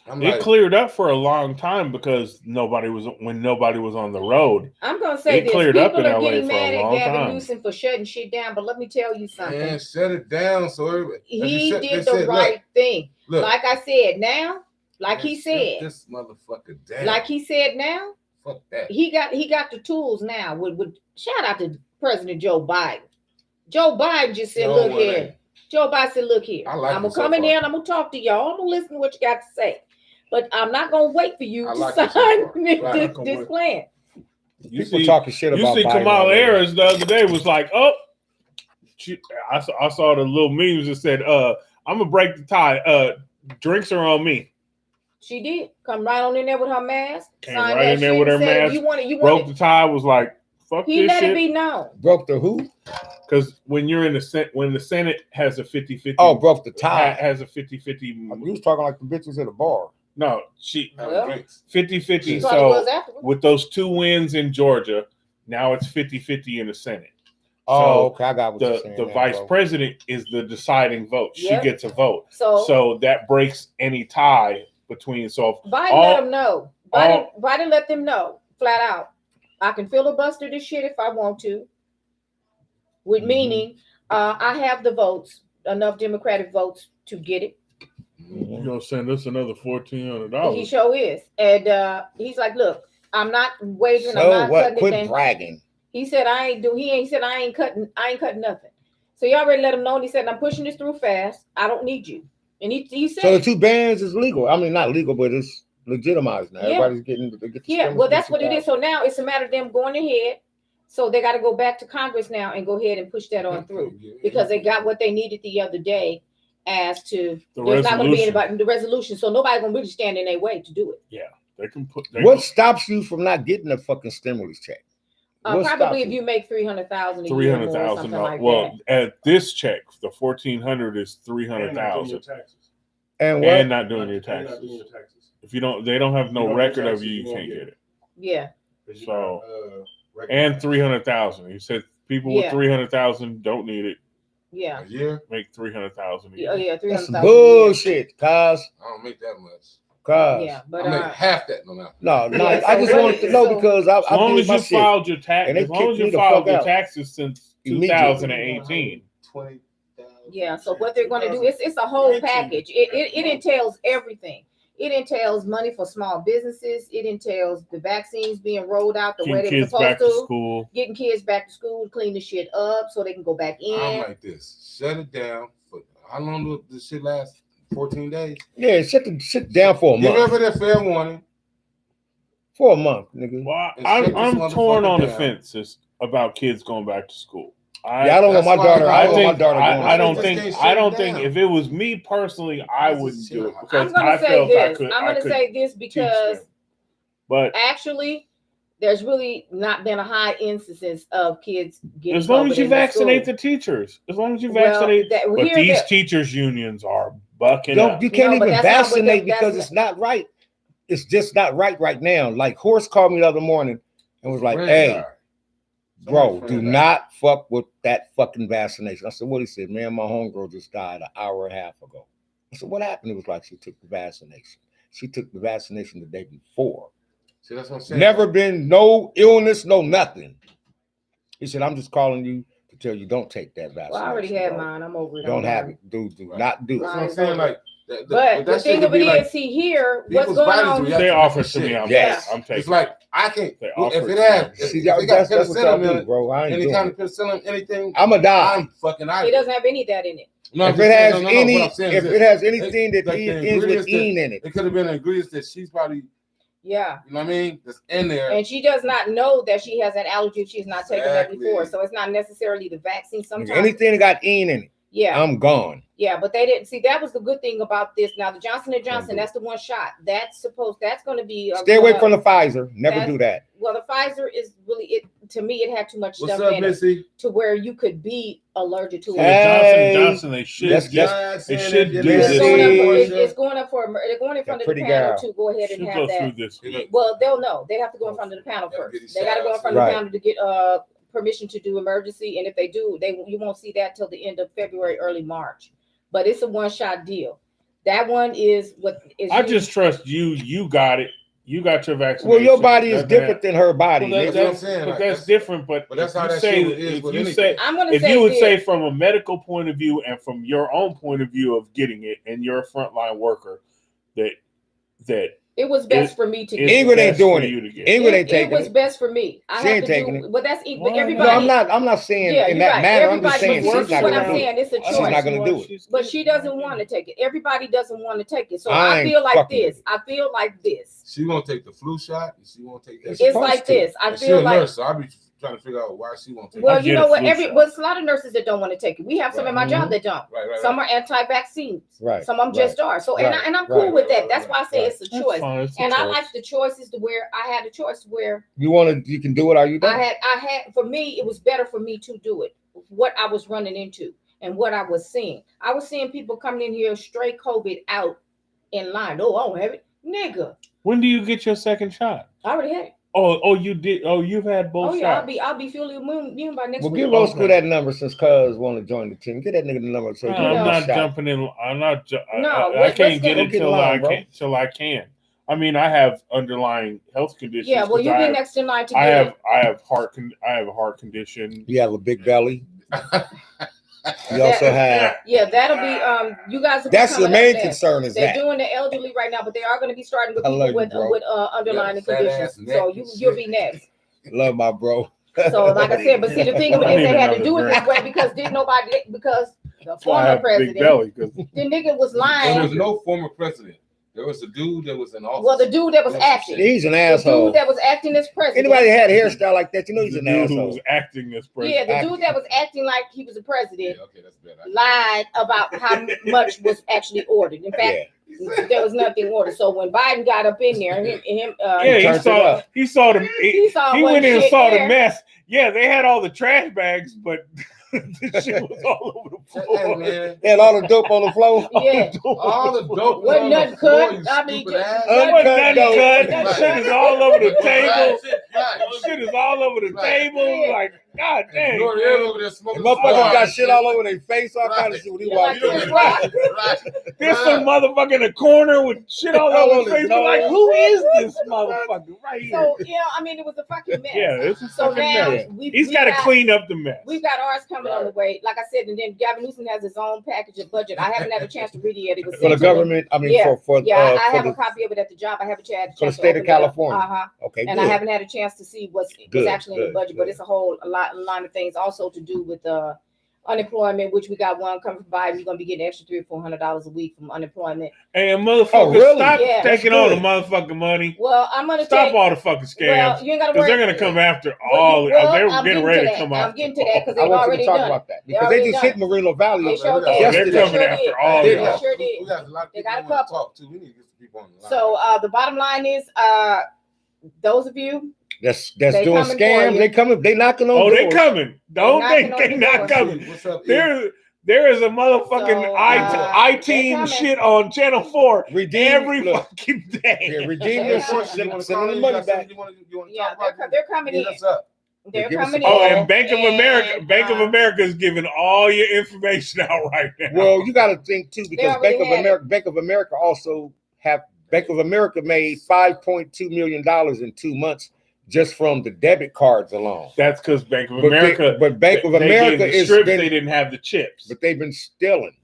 I'm It like, cleared up for a long time because nobody was on the road. I'm gonna say It this. cleared People up in are LA getting for a mad at long Gavin time. Newsom for shutting shit down, but let me tell you something. man, shut it down. So everybody, He they did said, the right thing. Look, Like I said, now, like man, he shut said, this motherfucker down. like he said, now fuck that. he got the tools now. With shout out to President Joe Biden. Joe Biden just said, No "Look way. here." Joe Biden said, "Look here. I like I'm him gonna so come in far. here and I'm gonna talk to y'all. I'm gonna listen to what you got to say, but I'm not gonna wait for you I to like him so sign far. this, Right. this, Not this gonna plan." You People see, talking shit you about see Biden Kamala already. Harris the other day was like, "Oh, I saw the little memes that said, I'm gonna break the tie. Drinks are on me." She did come right on in there with her mask. Came signed right that in there shit with and her said, if mask, You want it. You Broke want the it. tie. Was like, "Fuck He this let it shit." be known. Broke the who? Because when you're in when the Senate has a 50-50, Oh, broke the tie. has a 50-50. You was talking like the bitches at a bar. No, she Having Well, drinks. 50-50. She probably was So afterwards. with those two wins in Georgia, now it's 50-50 in the Senate. Oh, okay, I got what you're the saying. the now, vice bro. president is the deciding vote. Yep. She gets a vote. So, So that breaks any tie between. So Biden all- let them know. Biden let them know flat out. I can filibuster this shit if I want to. With Mhm. meaning, I have the votes, enough Democratic votes to get it. you gonna send us another $1,400? He sure is, and he's like, "Look, I'm not wavering. I'm So not what? cutting Quit anything." bragging. He said, "I ain't do." He said, "I ain't cutting. I ain't cutting nothing." So he already let him know, and he said, "I'm pushing this through fast. I don't need you." And he said, So the two bans is legal. I mean, not legal, but it's legitimized now. Yeah. Everybody's getting to get the "Yeah, stimulus well, that's for what it is." So now it's a matter of them going ahead. So they got to go back to Congress now and go ahead and push that on through because they got what they needed the other day. As to The there's not going to be resolution. anybody the resolution, so nobody's going to really stand in their way to do it. They can put. What stops you from not getting a fucking stimulus check? What stops Probably if you make 300,000 a year, 300,000. something like Well, that. at this check, the 1,400 is And not doing your 300,000, taxes. And what? and not doing your And not doing taxes. your taxes. If you don't, they don't have You no don't do record of taxes, you. you You won't can't get get it. Yeah, 'Cause you So- got, regular And taxes. 300,000. He said people with Yeah. 300,000 don't need it. yeah, A year? Make 300,000 a oh year. yeah, That's 300,000. some bullshit, cuz. I don't make that much. Yeah, but I make half that no matter. No, Yeah, I so just what wanted is- to know so- because As I long did as my you shit. filed your tax, And they as long as kicked me you the filed fuck your out. taxes since Immediately. 2018. 20,000. Yeah, so what they're going to do, it's a whole package. It entails everything. It entails money for small businesses. It entails the vaccines being rolled out the way Getting they were kids back supposed to to. school. Getting kids back to school, clean the shit up so they can go back I'm in. like this. Shut it down. For how long will this shit last? 14 days? Yeah, sit down for a Give month. everybody a fair warning. For a month, nigga. Well, And shut this I'm torn motherfucker on the down. fences about kids going back to school. Yeah, I don't want that's my why daughter. I I don't want my think daughter going. I don't Just think can't I shut don't it think down. if it was me personally, I Just wouldn't do chill it out. because I'm going I to say felt I this. could. I'm I going to could say this teach because them. But actually, there's really not been a high instances of kids getting as long as COVID you in the vaccinate school. the teachers, as long as you Well, vaccinate, that- but here these that- teachers unions are bucking Don't up. you can't No, but even that's not what vaccinate they- that's because not- it's not right. It's just not right now. Like Horse called me the other morning and was like, Friend "Hey, died. bro, Somebody's do friend died. not fuck with that fucking vaccination." I said, "What?" He said, "Man, my homegirl just died an hour and a half ago." I said, "What happened?" It was like she took the vaccination. She took the vaccination the day before. See, that's what I'm saying. Never been no illness, no nothing. He said, "I'm just calling you to tell you don't take that vaccination." Well, I already had bro. mine. I'm over it. Don't I'm have done. it, dude. Do Right. not do That's it. what I'm saying. Like, But the that shit thing could of it be like is, see here, what's people's going bodies on? react They to offer that to me. shit. I'm Yes. I'm taking. It's like I can't. They If offer it to has, me. if See, it y'all, got that's what y'all penicillin in do, it, bro. I ain't any doing kind it. of penicillin, anything, I'm a die. I'm fucking out. It doesn't have any of that in it. No, I'm If just it saying, has no, any, what I'm saying if is it this. has anything that Like the ends with ingredients that- "ine" in it, It could have been ingredients that she's probably, Yeah. you know what I mean, that's in there. And she does not know that she has an allergy if she's not taken that Exactly. before. So it's not necessarily the vaccine. Sometimes, anything that got "ine" in it, yeah, I'm gone. yeah, but they didn't see. That was the good thing about this. Now the Johnson and Can't Johnson, do that's the one shot. That's going to be. Stay away from the Pfizer. Never that's- do that. Well, the Pfizer is really it. To me, it had too much What's stuff up, in it Missy? to where you could be allergic to See, it. the Johnson Hey, and Johnson, they should that's- get. Johnson, they should if you do It's this. going up for, Missy. it's going up for. They're going in front of the pretty panel girl. to go ahead and Should have go that. through this week. Well, they'll know. They have to go in front of the panel Gotta get first. these They got to go in shots. front of Right. the panel to get permission to do emergency. And if they do, you won't see that till the end of February, early March. But it's a one-shot deal. That one is what is. I just trust you. You got it. You got your vaccination. Well, your body is Doesn't different than her body. Well, That's nigga. what I'm saying, but like, that's that's- different. But that's if how you that say, shit is if with you anything. say, I'm gonna if say you would this. say from a medical point of view and from your own point of view of getting it, and you're a frontline worker, that it was best for me to it's get. Ingrid ain't best doing for it. you to get. Ingrid ain't It taking was it. best for me. I She have ain't to taking do, it. but that's Why but not? everybody. No, I'm not saying Yeah, in you're that right. manner. I'm just Everybody, saying but she's this not is what gonna I'm do saying. it. It's a She's choice. not gonna do it. But she doesn't want to take it. Everybody doesn't want to take it. So I I ain't feel like fucking this. with it. I feel like this. She won't take the flu shot. And she won't take that. It's shit. It's like supposed to. this. I And she feel a like. nurse, so I be trying to figure out why she won't take Well, it. you get know a what? flu shot. But it's a lot of nurses that don't want to take it. We have some in my job that don't. Right. Some are anti-vaccines. Right, Some of them just are. So and right, I'm cool right, with that. That's why I say right. it's a That's choice. fine, it's a And I choice. like the choices to where I had a choice where You can do it or you don't. I had for me, it was better for me to do it. What I was running into and what I was seeing. I was seeing people coming in here straight COVID out in line. Oh, I don't have it. Nigga, When do you get your second shot? I already had it. Oh, you did. Oh, you've had both Oh yeah, shots. I'll be fully immune by next Well, week. give old school Okay. that number since Cuz want to join the team. Get that nigga the number so he can I'm know, not shot. jumping in. I'm not. No, I can't get Go it get till in line, I bro. can. Till I can. I mean, I have underlying health conditions. Yeah, well, 'cause you'll I be have, next in line to I get have. it. I have heart. I have a heart condition. You have a big belly. You also have. Yeah, that'll be you guys. Will be That's the coming up main next. concern is They're that. doing the elderly right now, but they are going to be starting with I people love you, with bro. underlying Yeah, fat ass conditions. neck So and you'll shit. be next. Love my bro. So like I said, but see the thing of it I is need they had to another do it this drink. way because the That's why I former have a big president, belly because the nigga was There lying. was no former president. There was a dude that was in office. Well, the dude that was Yeah, acting, He's an the asshole. dude that was acting as president. Anybody that had a hairstyle like that, you know he's the an dude who asshole. was acting as Yeah, president. the dude that was acting like he was a president Yeah, okay, that's better. lied about how much was actually ordered. In fact, Yeah. there was nothing ordered. So when Biden got up in there, Yeah, He turned it he up. saw the. he saw He what went in and shit saw the there. mess. Yeah, they had all the trash bags, but the shit was all over the Hey, floor. man, They had all the dope on the floor. Yeah. all the dope was Wasn't on the nothing floor, cut. you I mean, stupid ass. It wasn't Uncut nothing dope. cut. Right. That shit is all over the table. Right. Shit is all over the Right. table. Like, god dang. Noriega man. over there And smoking motherfuckers cigars got and shit all over their face, all kind of Right. shit when he Yeah, walked like in. Chris Rock. Right. There's some motherfucker in the corner with shit all All over on his his face. We're like, nose. who is this motherfucker right here? So I mean, it was a fucking mess. Yeah, it's a So fucking now mess. we've He's got to clean up the mess. We've got ours coming on the way. Like I said, and then Gavin Newsom has his own package of budget. I haven't had a chance to read it yet. It was For the sent to me. government, I mean, Yeah. for Yeah, I for have a the, copy of it at the job. I haven't had a chance for the to state of open it up. California. Uh-huh. okay, And good. I haven't had a chance to see what's Good, actually in the good, budget, but good. it's a line of things also to do with unemployment, which we got one coming from Biden. You're gonna be getting extra $300 or $400 a week from unemployment. Hey, motherfucker, Oh, really? stop Yeah. taking That's all the good. motherfucking money. Well, I'm gonna Stop take. all the fucking scams. Well, you ain't gotta Because worry. they're going to come after Well, all. well, They're I'm getting getting ready to to come that. after. I'm getting to that 'cause I they've want you already to talk done about that They because they already just done hit Moreno Valley. They sure Oh, did. they're yesterday. coming Sure after did. all They y'all. sure did. We got a lot of They people got a want to couple. talk to. We need to get some people on the line. So the bottom line is, those of you, That's They doing coming for scams. you. They coming. They knocking on Oh, doors. they coming. Don't knocking think on they your not door. coming. What's up? There is a motherfucking So, I they're team coming. shit on Channel 4 Redeem every look, fucking yeah, day. redeem They your coming. shit. Send them the money back. You want to yeah, talk about they're coming in. Hit us up. They're Give us coming a in. call. Oh, and Bank of America, and, Bank of America is giving all your information out right now. Well, you got to think too because already had it. Bank of America also Bank of America made $5.2 million in 2 months just from the debit cards alone. That's because Bank of But America. but Bank of they gave America the is strips. been, They didn't have the chips. but they've been stealing.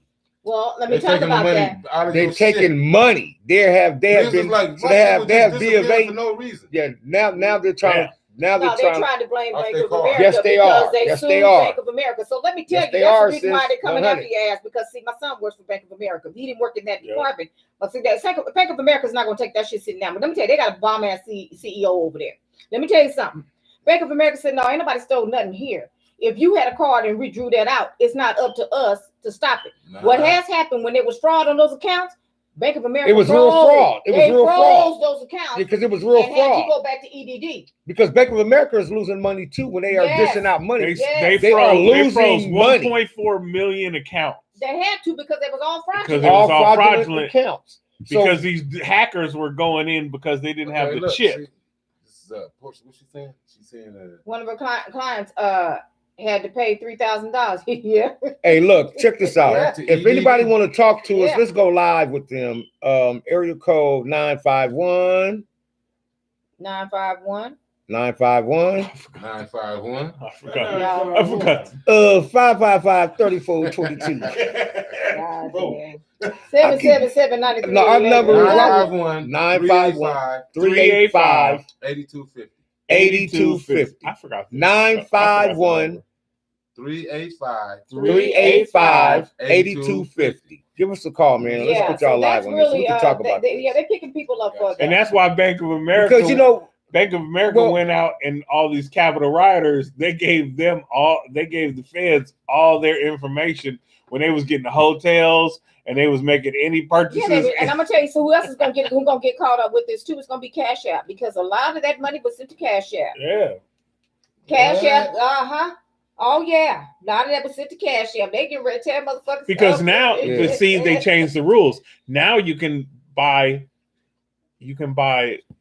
Well, let me They're talk taking the about money that. out of They're your taking shit. money. They have Niggas been was like, so they have just B of disappearing A. for no reason. Yeah, now they're trying. Yeah. Now No, they're they're trying. trying to blame Off Bank their of card. America Yes, they because are. they Yes, sued they are. Bank of America. So let me tell Yes, you, they that's are, the reason why sis. they're coming 100. after your ass because see, my son works for Bank of America. He didn't work in that Yeah. department. But see, that Bank of America is not going to take that shit sitting down. But let me tell you, they got a bomb ass CEO over there. Let me tell you something. Bank of America said, no, ain't nobody stole nothing here. If you had a card and we drew that out, it's not up to us to stop it. Nah. What has happened when there was fraud on those accounts? Bank of America. It was real fraud. It was They real fraud. froze those accounts Because it was real and had you fraud. go back to EDD. Because Bank of America is losing money too when they are Yes. dishing out money. Yes. They are They froze losing money. 1.4 million accounts They had to because it was all Because fraudulent. it was all all fraudulent fraudulent. accounts. So because these hackers were going in because they didn't have Okay, the look, chip. see, this is Portia. What she saying? She's saying One of her clients had to pay $3,000. Yeah. hey, look, check this out. Yeah. If anybody want to talk to us, Yeah. let's go live with them. Area code 951 951. 951 951. I forgot. Yeah. I forgot. 555-3422. God Bro. damn. 777-93. No, our number is 951 951 385 385 8250. 8250. I forgot. this. 951 385 385 8250. Give us a call, man. Let's Yeah, put y'all so live that's on this. We really, can talk about they, this. yeah, they're picking people up for that. And that's why Bank of America, Because you know, Bank of America Well- went out and all these Capitol rioters, they gave the feds all their information when they was getting the hotels and they was making any purchases. Yeah, and I'm gonna tell you, so who else is gonna get caught up with this too? It's gonna be Cash App because a lot of that money was sent to Cash App. Yeah. Cash Yeah. App, oh yeah, a lot of that was sent to Cash App. They get ready to tear motherfuckers Because up. now, Yeah. but see, they changed the rules. Now you can buy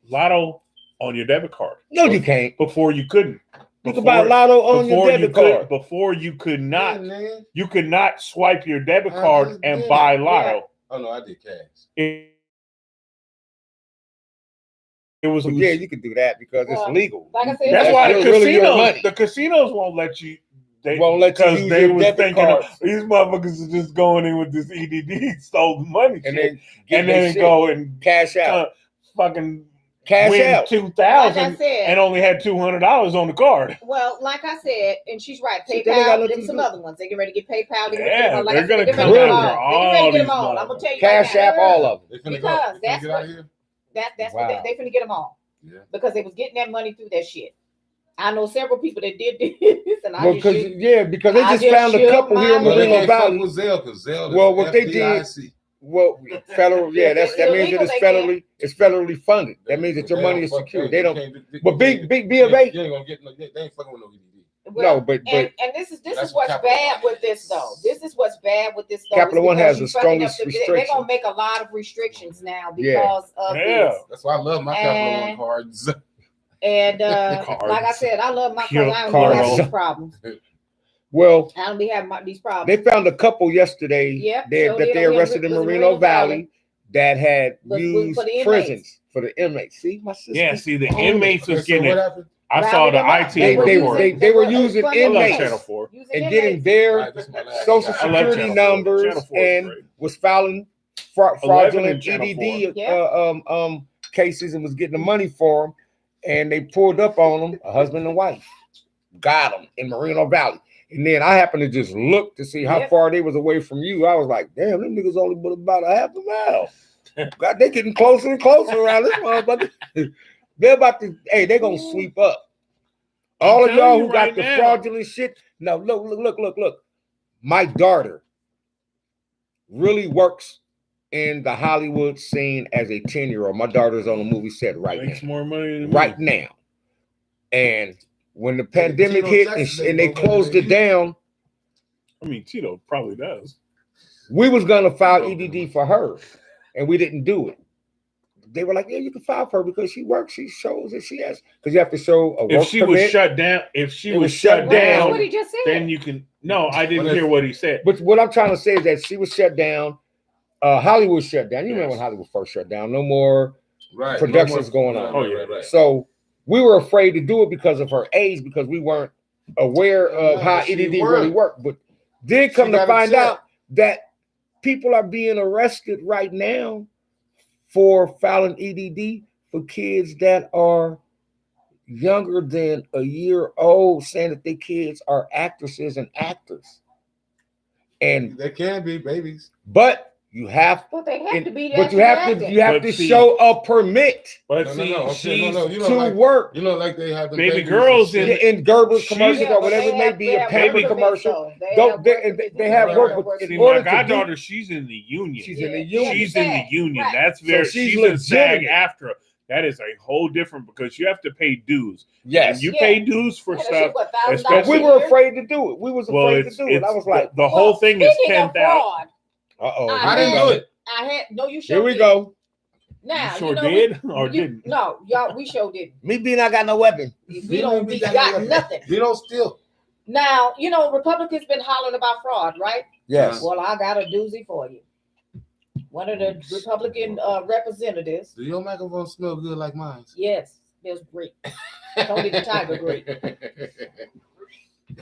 lotto on your debit card. No, you can't. Before you couldn't. You can buy lotto on your debit card. Before you could not. Yeah, man. You could not swipe your debit I card just and did. buy lotto. Oh no, I did cash. It was a Yeah, you can do that because it's Well, legal. like I said, That's why the really your money. casinos won't let you. They Won't let you because use they your was debit thinking cards. these motherfuckers are just going in with this EDD stolen money And shit, then get and their then shit. go and Cash out. fucking Cash win out. $2,000 Like I said, and only had $200 on the card. well, like I said, and she's right. See, they ain't got PayPal, nothing them to some do. other ones. They get ready to get PayPal. Yeah, like they're I said, gonna get come ready to get them after all. They get ready to get them all all. these I'm gonna tell you Cash right app now. all of them. They finna Because go. They that's finna get out what- here. That's Wow. what they finna get them all Yeah. because they was getting that money through that shit. I know several people that did this, and I Well, just because they I just just found a shook couple here in my Well, they Moreno can't fuck Valley. with Zelle because Zelle is Well, what they did- FDIC. Well, federal, yeah, If it's that means that illegal, it's federally funded. That means that your money is secure. They don't. But big B of A. You ain't gonna get no. They ain't fucking with no EDD. No, but and this is That's what's what Capital bad One with this is. though. This is what's bad with this though. Capital is One because has you the fucking up strongest They're gonna restrictions. make a lot of restrictions now Yeah. because of Yeah. this. That's why I love my Capital One And- cards. And Cards. like I said, I love my Pure cards. I don't be having cards. these problems. Well, I don't be having these problems. they found a couple yesterday Yep, that sure did. they arrested in Was in Moreno Moreno Valley Valley. that had Was used for the inmates. prisons for the inmates. See, my sister. Yeah, see, the Oh, inmates Okay, was so getting what it. happened? I saw Rounded the them up. IT They- they- report. they were using funding I love inmates. Channel 4. Using and inmates. getting their Alright, this is my last social shot. I love security Channel 4. numbers Channel 4 is and great. was filing 11 fraudulent and Channel EDD 4. cases and was getting the money for them. And they pulled up on them, a husband and wife, got them in Moreno Valley. And then I happened to just look to see how Yep. far they was away from you. I was like, damn, them niggas only but about a half a mile. God, they getting closer and closer around this motherfucker. They're about to, hey, they're gonna sweep up. All of telling y'all you who right got the now. fraudulent shit. Now look. My daughter really works in the Hollywood scene as a 10-year-old. My daughter's on a movie set right Makes now. more money than Right me. now. And when the Hey, pandemic Tito hit Jackson, and they they closed go it down, I mean, Tito probably does. we was gonna file Broke EDD them. for her, and we didn't do it. They were like, "Yeah, you can file for her because she works. She shows that she has because you have to show a work If she was permit." shut down, if she It was was shut shut Well, that's down, what he just said. then you can. No, I didn't Well, hear what he said. But what I'm trying to say is that she was shut down. Hollywood shut down. You remember Yes. when Hollywood first shut down? No more. Right. Production's going on. Oh, yeah. So we were afraid to do it because of her age, because we weren't aware of Yeah, how she EDD worked. really worked. But did come She to got a find check. out that people are being arrested right now for filing EDD for kids that are younger than a year old, saying that their kids are actresses and actors. And They can be babies. but you have But they have to be. but you have But to see- show a permit But No, no, see, no. Okay, she's no, you know, to like, work. you know, like they have the Baby girls Yeah, in- in Gerber's She's- commercials or whatever it may be, a Pamper commercial. They have work, but see, in my order to do, goddaughter, she's in the union. she's in the union. She's in the union. Right. That's So very. she's she's a SAG legitimate. after. That is a whole different because you have to pay dues. Yes. And you Yeah. pay dues for stuff. But especially- we were afraid to do it. We was Well, afraid to it's, do it. I was like, the whole thing is $10,000. fraud. uh-oh. I I didn't had- do it. I had no. You Here sure we did. go. Now You sure know did or you- didn't? No, y'all. We sure did. Me being I got no weapon. We don't. We got nothing. We don't steal. Now Republicans been hollering about fraud, right? Yes. Well, I got a doozy for you. One of the Republican representatives. Do your microphone smell good like mine? Yes, there's great. Tony the Tiger great.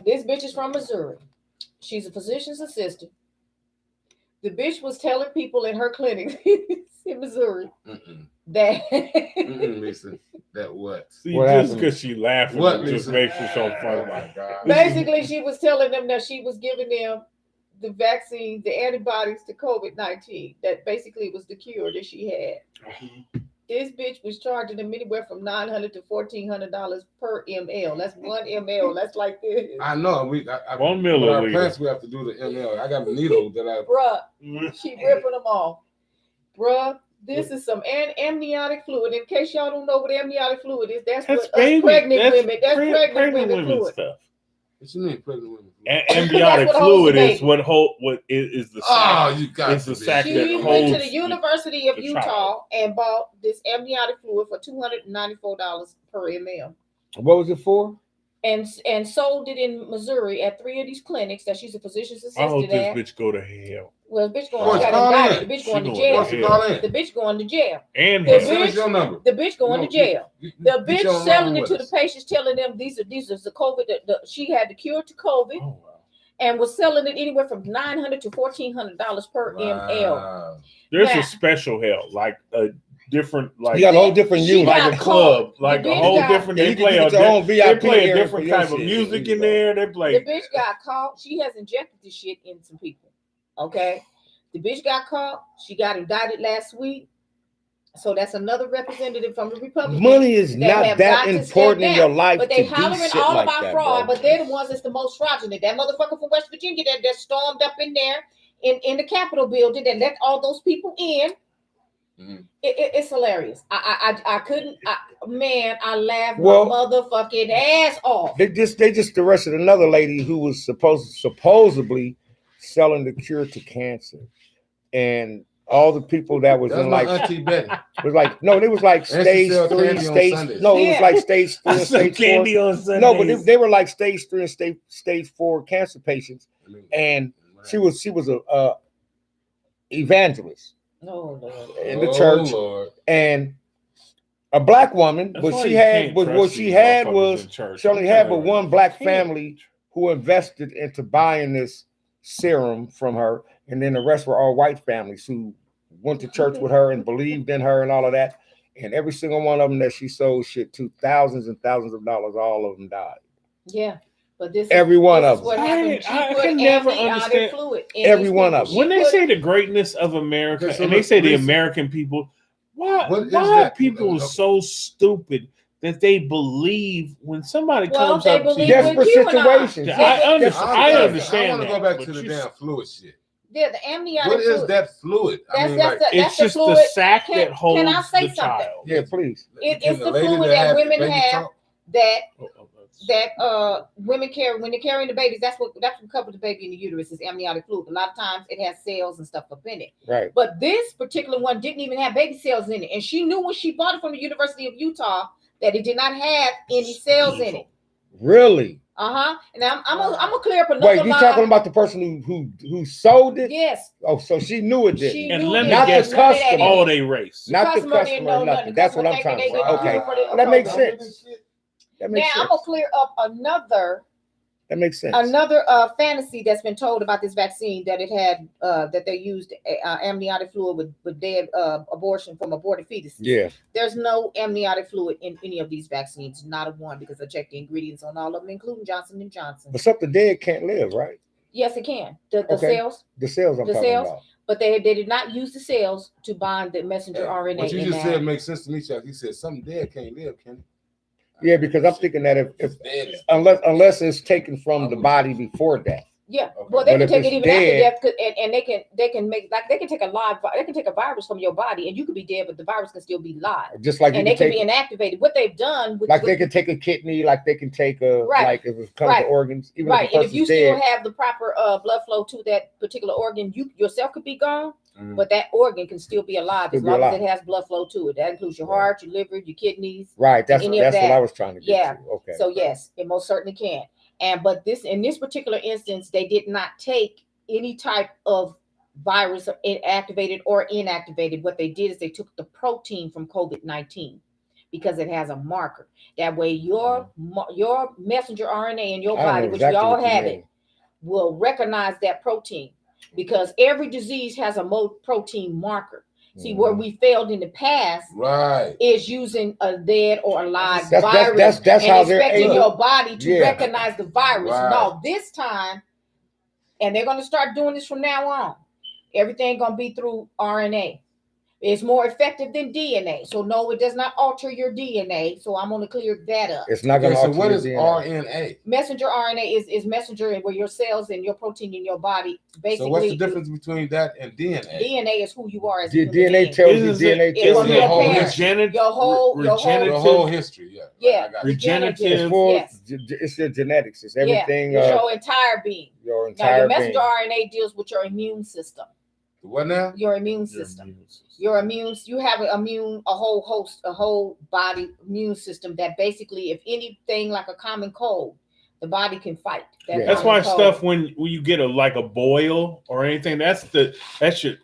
This bitch is from Missouri. She's a physician's assistant. The bitch was telling people in her clinic in Missouri Mm-mm. that Mm-mm, Lisa. That what? See, What just happened? because she laughing, What, it just Lisa? makes it so Oh funny. my God. basically she was telling them that she was giving them the vaccine, the antibodies to COVID-19. That basically was the cure that she had. This bitch was charging them anywhere from $900 to $1,400 per ml. That's 1 ml. That's like this. I know. I, 1 with our milliliter. plants, we have to do the ml. I got a needle that I. Bruh, she ripping them off. Bruh, this is some amniotic fluid. In case y'all don't know what amniotic fluid is, that's what us pregnant women. That's pregnant women fluid. stuff. What you mean pregnant women? Amniotic That's what holds the fluid is baby. what is the Oh, sac. you got It's the to be. sac She that went to holds the University of the Utah child. and bought this amniotic fluid for $294 per ml. What was it for? And sold it in Missouri at 3 of these clinics that she's a physician's I hope assistant this at. bitch go to hell Well, the bitch going, What's she got called indicted. in? The bitch She going to going jail. What's it called in? The bitch going to jail. and The hell. Send us your number. The bitch going to jail. The Get bitch your selling number it to with the us. patients, telling them these are the COVID. She had the cure to COVID Oh, wow. and was selling it anywhere from $900 to $1,400 per ml. Wow. There's Now- a special hell, like a different, like You got a whole different She unit. like got a club, caught. like The a bitch whole got- different. Yeah, They you play can a get your own they VIP play a area different for your type of shit. music There you in go. there. They The play. bitch got caught. She has injected this shit in some people. Okay. The bitch got caught. She got indicted last week. So that's another representative from the Republicans. Money is They not have that got to important step in your down. life But to they do hollering shit all like about that, fraud, bro. but they're the ones that's the most fraudulent. That motherfucker from West Virginia that stormed up in there in the Capitol building that let all those people in. Mhm. It's hilarious. I couldn't. Man, I laughed Well- my motherfucking ass off. They just arrested another lady who was supposedly selling the cure to cancer, and all the people that was That's in my like auntie Betty. was like no, it was like And she stage sell 3, candy on stage Sundays. no, it was Yeah. like stage 3, I and sell stage 4. candy on Sundays. No, but they were like stage 3 and stage 4 cancer patients, and she was a evangelist Oh Lord. in the church, Lord. and a black woman, That's but why she you had can't was trust what she these had motherfuckers was in church. she only I'm had telling but you, one black can't. family who invested into buying this serum from her, and then the rest were all white families who went to church with her and believed in her and all of that. And every single one of them that she sold shit to, thousands and thousands of dollars, all of them died. Yeah, but this Every is, one this of is what them. happened. She I put can never amniotic understand- fluid in Every these one people. of them. She When they put- say the greatness of America, Okay, so and they look, say the listen. American people, why What is are that? people Okay. so stupid that they believe when somebody Well, comes they up to believe you? with Desperate QAnon. situations. Yeah, Yeah, I understand. I Listen, understand. I want to that, go back but to the you- damn fluid shit. Yeah, the amniotic What is fluid. that fluid? That's like, that's It's the just fluid. the sac Can- that holds can I say the something? child. Yeah, please. It's can the lady fluid that have women baby have talk? that That's- women carry when they're carrying the babies. That's what covers the baby in the uterus is amniotic fluid. A lot of times it has cells and stuff up in it. Right. But this particular one didn't even have baby cells in it, and she knew when she bought it from the University of Utah that it did not have any cells in it. Really? And I'm gonna clear up another Wait, you lie. talking about the person who sold it? Yes, Oh, so she knew it she didn't. And knew let me it. Not the guess, None of that customer. in all it. they race. Not the customer didn't customer, know nothing. nothing. That's what Customer I'm trying to thinking say. they Okay, good for the- that makes okay. sense. That Now makes I'm sense. gonna clear up another fantasy that's been told about this vaccine that it had that they used amniotic fluid with dead abortion from aborted fetuses. Yeah. There's no amniotic fluid in any of these vaccines, not a one, because I checked the ingredients on all of them, including Johnson and Johnson. But something dead can't live, right? Yes, it can. The Okay. cells, The cells I'm The talking cells? about. but they did not use the cells to bind the messenger RNA. What you in just that. said makes sense to me, Chuck. He said something dead can't live, can it? Yeah, because I'm thinking that if It's dead. unless it's taken from the body before death. Yeah, Okay. well, they But can if take it it's even dead- after death, and they can make like they can take a virus from your body, and you could be dead, but the virus can still be live, Just like you and they can can take be inactivated. What they've done, with, like with they can take a kidney, like they can take a Right. like if it comes Right. to organs, even right, if the and if you person's still dead. have the proper blood flow to that particular organ, you yourself could be gone, Mhm. but that organ can still be alive Still as be long as alive. it has blood flow to it. That includes your Right. heart, your liver, your kidneys. Right. That's any of what that. I was trying to get Yeah. to. Okay. So yes, it most certainly can. And but in this particular instance, they did not take any type of virus activated or inactivated. What they did is they took the protein from COVID-19 because it has a marker. That way, your messenger RNA in your I know body, which exactly we all what you have mean. it, will recognize that protein because every disease has a protein marker. See, where Mhm. we failed in the past Right. is using a dead or alive That's virus that's and how they're expecting able. your body to Yeah. recognize the virus. Right. No, this time, and they're going to start doing this from now on. Everything going to be through RNA. It's more effective than DNA. So no, it does not alter your DNA. So I'm going to clear that up. It's not Okay, gonna so alter what your is DNA. RNA? Messenger RNA is messenger where your cells and your protein in your body basically. So what's the difference between that and DNA? DNA is who you are as a Your human DNA being. tells you Is DNA it- tells from you your your whole parents. history. Regenerative, Your whole- The whole history, yeah. Yeah. I got you. Regenerative. It's full. Yes. It's your genetics. It's everything. Yeah, your entire being. Your Now entire your being. messenger RNA deals with your immune system. What now? Your immune system. Your immune, you have a whole body immune system that basically, if anything like a common cold, the body can fight. That Yeah. That's common why cold. stuff when you get a boil or anything, that's your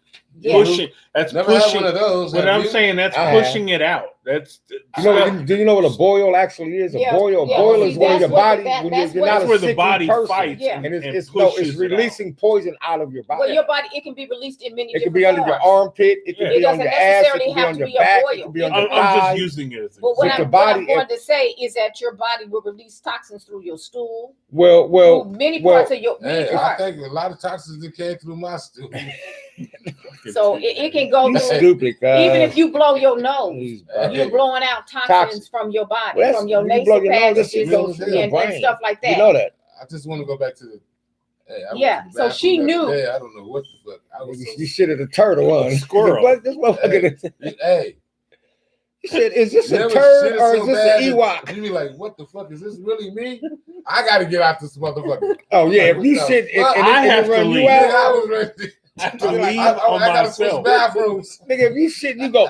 Yeah. pushing. That's Never had pushing. one of those. What have I'm you? saying, that's I have. pushing it out. That's You know, do you know what a boil actually is? A Yeah, boil yeah, boil see, is when that's your what body, that- when that's you're what- not that's a where the sickly body person. fights. Yeah. And it's pushes it out. releasing poison out of your Well, body. your body, it can be released in many It could different be under your forms. armpit. It could Yeah. be It on your doesn't ass. It necessarily could be have on to your be a back. boil. It could be It on could your be- I'm just thighs. using it as But an what With I'm, the example. what body, I'm going to say is that your body will release toxins through your stool, Well, through many parts of your many Hey, I parts. think a lot of toxins that came through my stool. So it can go you through. stupid, guys. Even if you blow your nose, He's you're blowing out toxins Toxins. from your body, Well, from your you blow nasal your nose, that shit passages goes through your and brain. stuff like that. You know that. I just want to go back to the. Hey, I Yeah, went to the so she bathroom the other knew. day. I don't know what the fuck. I was You shit at a turtle, huh? Squirrel. What this motherfucker? hey, You said, is this you a ever turd shit or so is this bad an that Ewok? You be like, what the fuck is this really me? I got to get out this motherfucker. Oh yeah, if What you the shit and, fuck? and I it have to run leave. you Yeah, I out, was ready. I have to I, leave I, on I got to switch myself. bathrooms. nigga, if you shit, you go.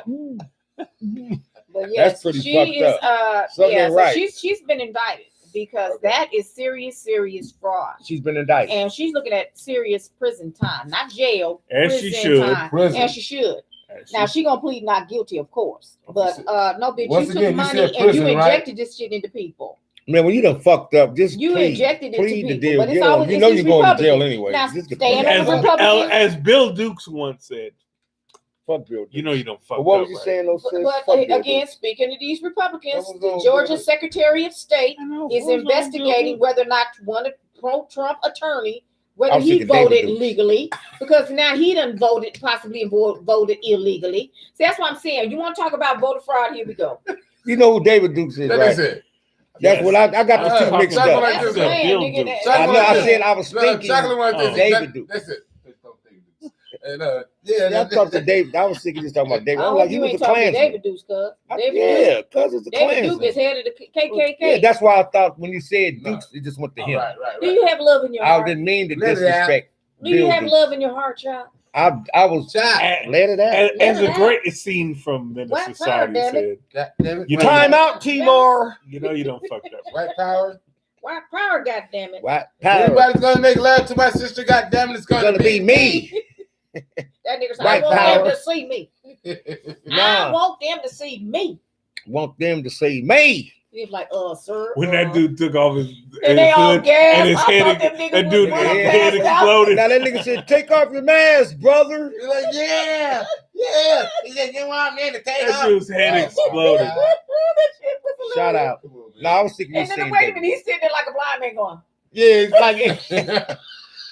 But yes, pretty she fucked is. Something Yeah, so right. she's been indicted because Okay. that is serious fraud, She's been indicted. and she's looking at serious prison time, not jail. As prison she should. time. Prison. And she should. Now she gonna plead not guilty, of course, but no, bitch, Once you took again, you money said and prison, you right? injected this shit into people. Man, when you done fucked up, just You plead. injected it to Plead the people, deal. but it's Get on. always- You it's know these you're going to jail Republicans. anyway. Now, Just get staying the on fuck the out. Republican- As Bill Dukes once said, Fuck Bill. you know you don't fuck But what up, was you right? saying, though, sis? But Fuck Bill again, Dukes. speaking of these Republicans, What was the on Georgia Bill? Secretary of State I know, is what was on investigating Bill whether or not one pro-Trump attorney, I whether was he thinking David voted Dukes. legally, because now he done possibly voted illegally. See, that's what I'm saying. You want to talk about voter fraud? Here we go. You know who David Dukes is, That right? is it. That's Yes. what I got I the was two talking mixed about up. like That's this, the man, Bill nigga. Dukes. That- I know. I that's- said I was No, thinking chocolate one Oh. David Dukes. That's it. And Yeah, I talked to David. I was thinking just talking about David. I I'm hope like, he you was a ain't talking to Klansman. David Dukes, cuz. David Duke. Yeah, cuz it's a David Duke is Klansman. head of the KKK. Yeah, that's why I thought when you said No. Dukes, it just went to All him. right. Do you have love in your I heart? didn't mean to Let it disrespect. Do you Bill have Dukes. love in your heart, child? I was Shot. let it out. As a Let it great scene from Menace White Society power, damn said, God damn it. You know- Time out, Timor. you know you don't fuck that. White power. White power, goddammit. White power. Everybody's gonna make love to my sister. God damn it, it's It's gonna be me. That nigga said, White I want power. them to see me. I Nah. want them to see me. Want them to see me. He's like, sir. When that dude took off his And they all hood gasped. and his I head, thought them niggas that would dude wanna Yeah. head pass out. exploded. Now that nigga said, take off your mask, brother. You're like, yeah. He said, you want me to take That dude's head exploded. That shit was Shout hilarious. out. No, I was thinking you And then saying wait a David. minute, he's sitting there like a blind man going. Yeah, it's like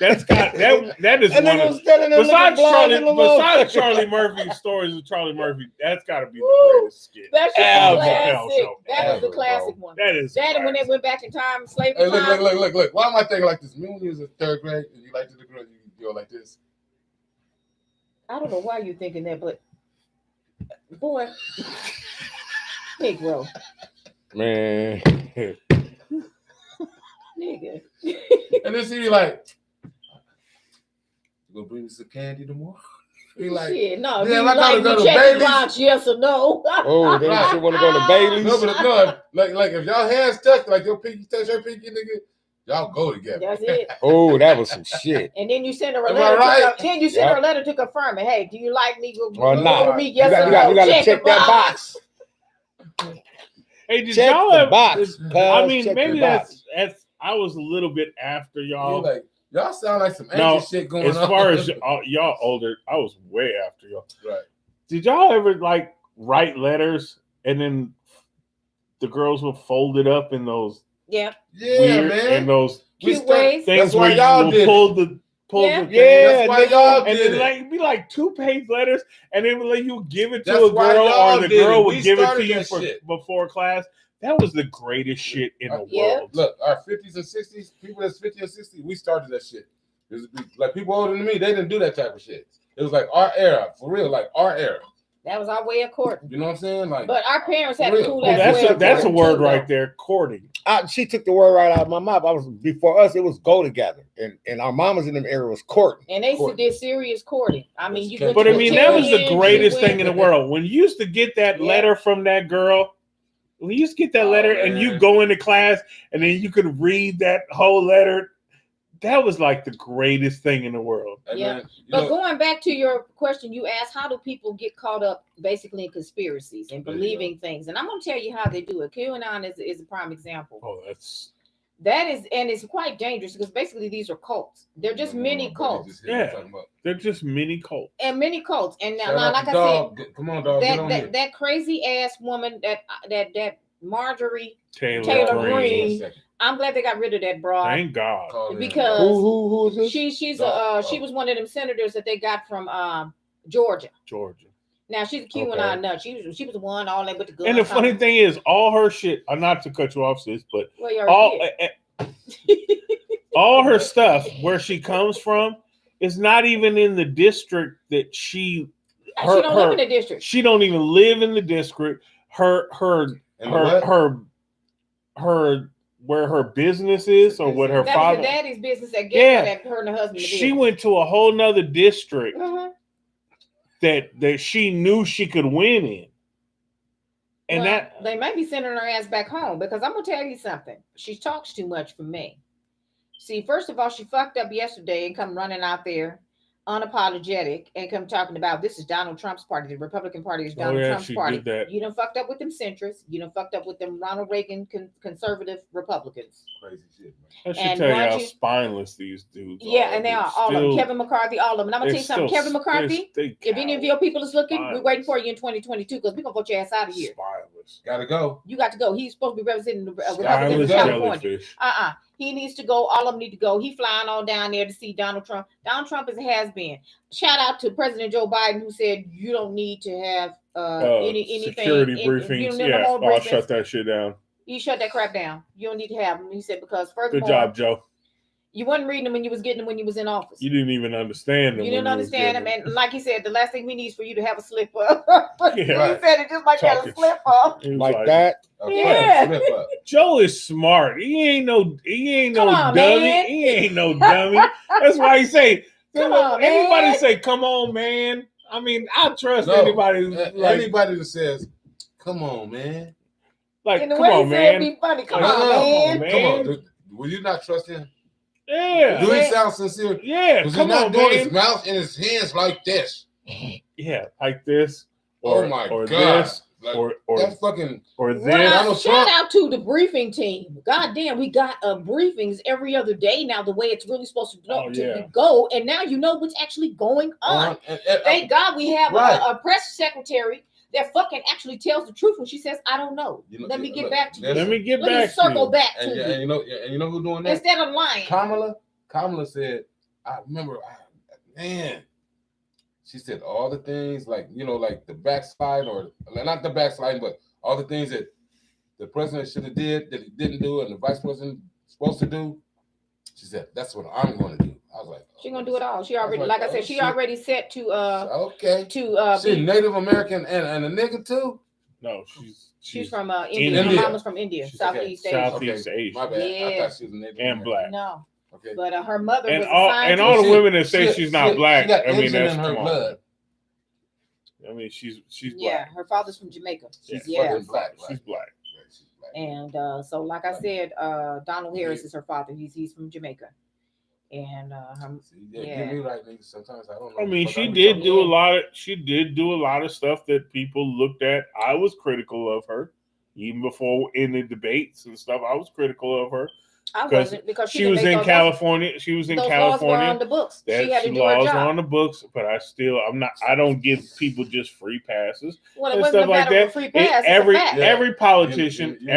That's got that is that one nigga of was standing there looking besides blind in the besides motherfucker. Charlie Murphy's stories of Charlie Murphy, that's got to be the Woo. greatest skit. That shit Ever. was classic. Show. That was the Ever, classic bro. one. That is That and when they classic. went back in time, slavery Hey, look, time. look. Why am I thinking like this? Me when you was in third grade and you liked the girl, you go like this. I don't know why you're thinking that, but boy, Negro, Man. nigga. And then she be like, you gonna bring me some candy tomorrow? Be like, Shit, no, damn, do you I gotta like go me to check the Bailey's. box, yes or no? Oh, they Right. shit want to go to Bailey's. no, but no, like if y'all hands touch, like your pinky touch her pinky, nigga, y'all go together. That's it. Oh, that was some shit. And then you send her a Am I letter. right? Then you send Yep. her a letter to confirm it. Hey, do you like me? Go Or go not. with me, You yes or got no? to check the that box. Hey, did Check y'all the ever? box. I cuz, mean, check maybe the box. that's. I was a little bit after You're y'all. like, y'all sound like some No, anxious shit going As on. far as y'all older, I was way after y'all. right. Did y'all ever like write letters and then the girls would fold it up in those Yeah, Yeah, weird man. and those We cute start- ways. things That's why where y'all you did will pulls Yeah. the thing. Yeah, That's why nigga. y'all And did then it. like it'd be like 2-page letters, and then like you give it to That's a why girl, y'all or the did girl it. would We give it to started you that for shit. before class. That was the greatest shit in the Yeah. world. Look, our 50s and 60s, people that's 50 and 60, we started that shit. It was like people older than me, they didn't do that type of shit. It was like our era, for real, like our era. That was our way of courting. You know what I'm saying? Like, But our parents had For a real. cool Well, ass that's way a, of that's a courting word too, right though. there, courting. She took the word right out of my mouth. Before us, it was go together, and our mamas in them era was courting. And they Courting. did serious courting. I mean, you But went But to I mean, that was the Italians, you greatest went- thing in the world. When you used to get that Yeah. letter from that girl, when you used to get that Oh, letter and you man. go into class and then you could read that whole letter, that was like the greatest thing in the world. hey, Yeah. man, you But know, going back to your question, you asked, how do people get caught up basically in conspiracies and There you believing things? And I'm going to tell you how they do it. QAnon is a prime example. Oh, that's That is, and it's quite dangerous because basically these are cults. They're just my mini buddy cults just hit me Yeah. talking about- they're just mini cults. and mini cults. And now, Shout out like to I Dog. Come on, dog. Get said, on here. that crazy ass woman, that Marjorie, Taylor, Taylor Hold on Greene. one second. I'm glad they got rid of that broad. Thank God. Call in, Because- dog. Who is this? She's Dog. she was one of them senators that they got from Georgia. Georgia. Now she's a QAnon Okay. nut. She was the one all that with the gun. And the funny thing is, all her shit, not to cut you off, sis, but well, you all already all her stuff where she comes from is not even in the district that did. She don't live in the district. she don't even live in the district. Her And what? where her business is or what her That was father, the daddy's business that Yeah. gave her that her and her husband. she went to a whole nother district Mhm. that she knew she could win in. And Well, that they may be sending her ass back home because I'm gonna tell you something. She talks too much for me. See, first of all, she fucked up yesterday and come running out there unapologetic and come talking about this is Donald Trump's party. The Republican Party is Donald Trump's she party. did that. You done fucked up with them centrists. You done fucked up with them Ronald Reagan conservative Republicans. Crazy shit, man. I should and tell you once how you- spineless these dudes Yeah, are. and they They're are all of them. still- Kevin McCarthy, all of them. And I'm gonna tell you they're something. still- Kevin McCarthy, they if any of cowards. your people is looking, we're Spineless. waiting for you in 2022 because we're gonna vote your ass out of here. Spineless. Gotta go. You got to go. He's supposed to be representing the Republicans in Spineless California. jellyfish. He needs to go. All of them need to go. He flying on down there to see Donald Trump. Donald Trump is a has-been. Shout out to President Joe Biden who said you don't need to have anything. Security you briefings. don't need Yeah, to hold I'll briefings. shut that shit down. He shut that crap down. You don't need to have them. He said because Good furthermore, job, Joe. you wasn't reading them when you was getting them when you was in office. You didn't even understand them. You didn't when was understand him, getting and like he said, the last thing we need is for you to have a slip up. Yeah. He said it just like that, a Talking slip up. He was Like that. Yeah. Slip up. Joe is smart. He ain't no Come on, dummy. man. He ain't no dummy. That's why he say, Come on, anybody man. say, come on, man. I mean, I trust No, anybody who's like, anybody that says, "Come on, man." like, And the come way on, he said man. be funny. Come Like, on, come on, man. man. Come on. Will you not trust him? Yeah. Do he Yeah. sound sincere? Yeah. Because he's Come not on, doing man. his mouth and his hands like this. Yeah, like this. Or, Oh my or god. this. Like, Or that's fucking this. Donald Shout Trump. out to the briefing team. God damn, we got briefings every other day now, the way it's really supposed to go. Oh, yeah. Go. And now you know what's actually going on. Thank God we have Right. a press secretary that fucking actually tells the truth when she says, I don't know. You know, Let me get look, back to you. listen. Let me get Let me back to circle you. back and, to and you. you know who's doing that? Instead of lying. Kamala said, I remember, man, she said all the things like, like the backslide or not the backslide, but all the things that the president should have did that he didn't do and the vice president supposed to do. She said, that's what I'm going to do. I was like, She's gonna do it all. She already, was like like, I said, oh, she shit. already set to okay. She be, Native American and a nigga too? No, she's from India. India. Her mama's from India, She's Southeast okay. Asia. Southeast Asia. My bad. I Yeah. thought she was a Native And American. black. No, Okay. but her mother And was a all scientist. the women that say she's not black, She got I mean, Asian that's in her come on. blood. I mean, she's Yeah, black. her father's from Jamaica. She's Yeah. fucking black. She's black. Yeah, she's black. And so, like I said, Donald Harris is her father. He's from Jamaica, and See, yeah, Yeah. get me right, nigga. Sometimes I don't know. I mean, Fuck, she I'm did talking do a about. lot of stuff that people looked at. I was critical of her, even before in the debates and stuff. I was critical of her. I 'Cause wasn't because She was didn't in make California. She was in those laws were on California. the books. That She had to she do her laws job. on the books, but I'm not. I don't give people just free passes Well, it and wasn't stuff a like matter of that. a free pass. Every it's a fact. Yeah. every politician, You didn't like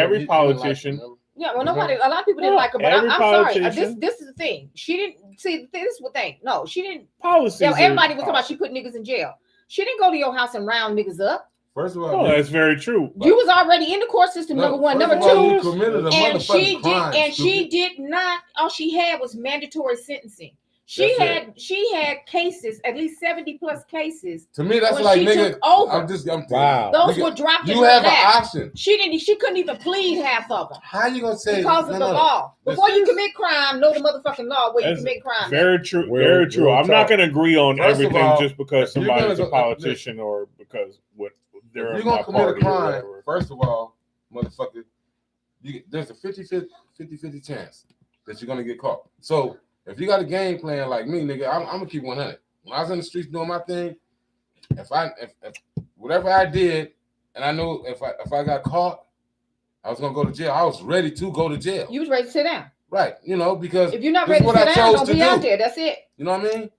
it, remember? Yeah, well, nobody. A lot of people didn't No, like her, but every I'm sorry. politician- This is the thing. She didn't see. This is the thing. No, she didn't. Policies. You know, everybody are- was talking about she put niggas in jail. She didn't go to your house and round niggas up. First of all, Oh, that's very true. You was already in the court system. Number one, number you two, committed a and she motherfucking did, crime, and she stupid. did not. All she had was mandatory sentencing. She had cases, at least 70 plus cases. To me, that's when like she nigga. took over. I'm Wow. Those nigga, were dropped in you her have an lap. option. She couldn't even plead half of them How you gonna say because of the law. Before you commit crime, know the motherfucking law where you That's commit crime. Very true. Real- Very true. real I'm not talk. going to agree on First of everything all, just because if you're somebody's gonna a go- politician or because what they're If in you're my gonna commit a party or crime, whatever. first of all, motherfucker, there's a 50-50 chance that you're gonna get caught. So if you got a game plan like me, nigga, I'm gonna keep 100. When I was in the streets doing my thing, if whatever I did, and I knew if I got caught, I was gonna go to jail. I was ready to go to jail. You was ready to sit down. Right, you know, because If you're not this ready is to what sit I down, chose don't to be do. out there. That's it. You know what I mean?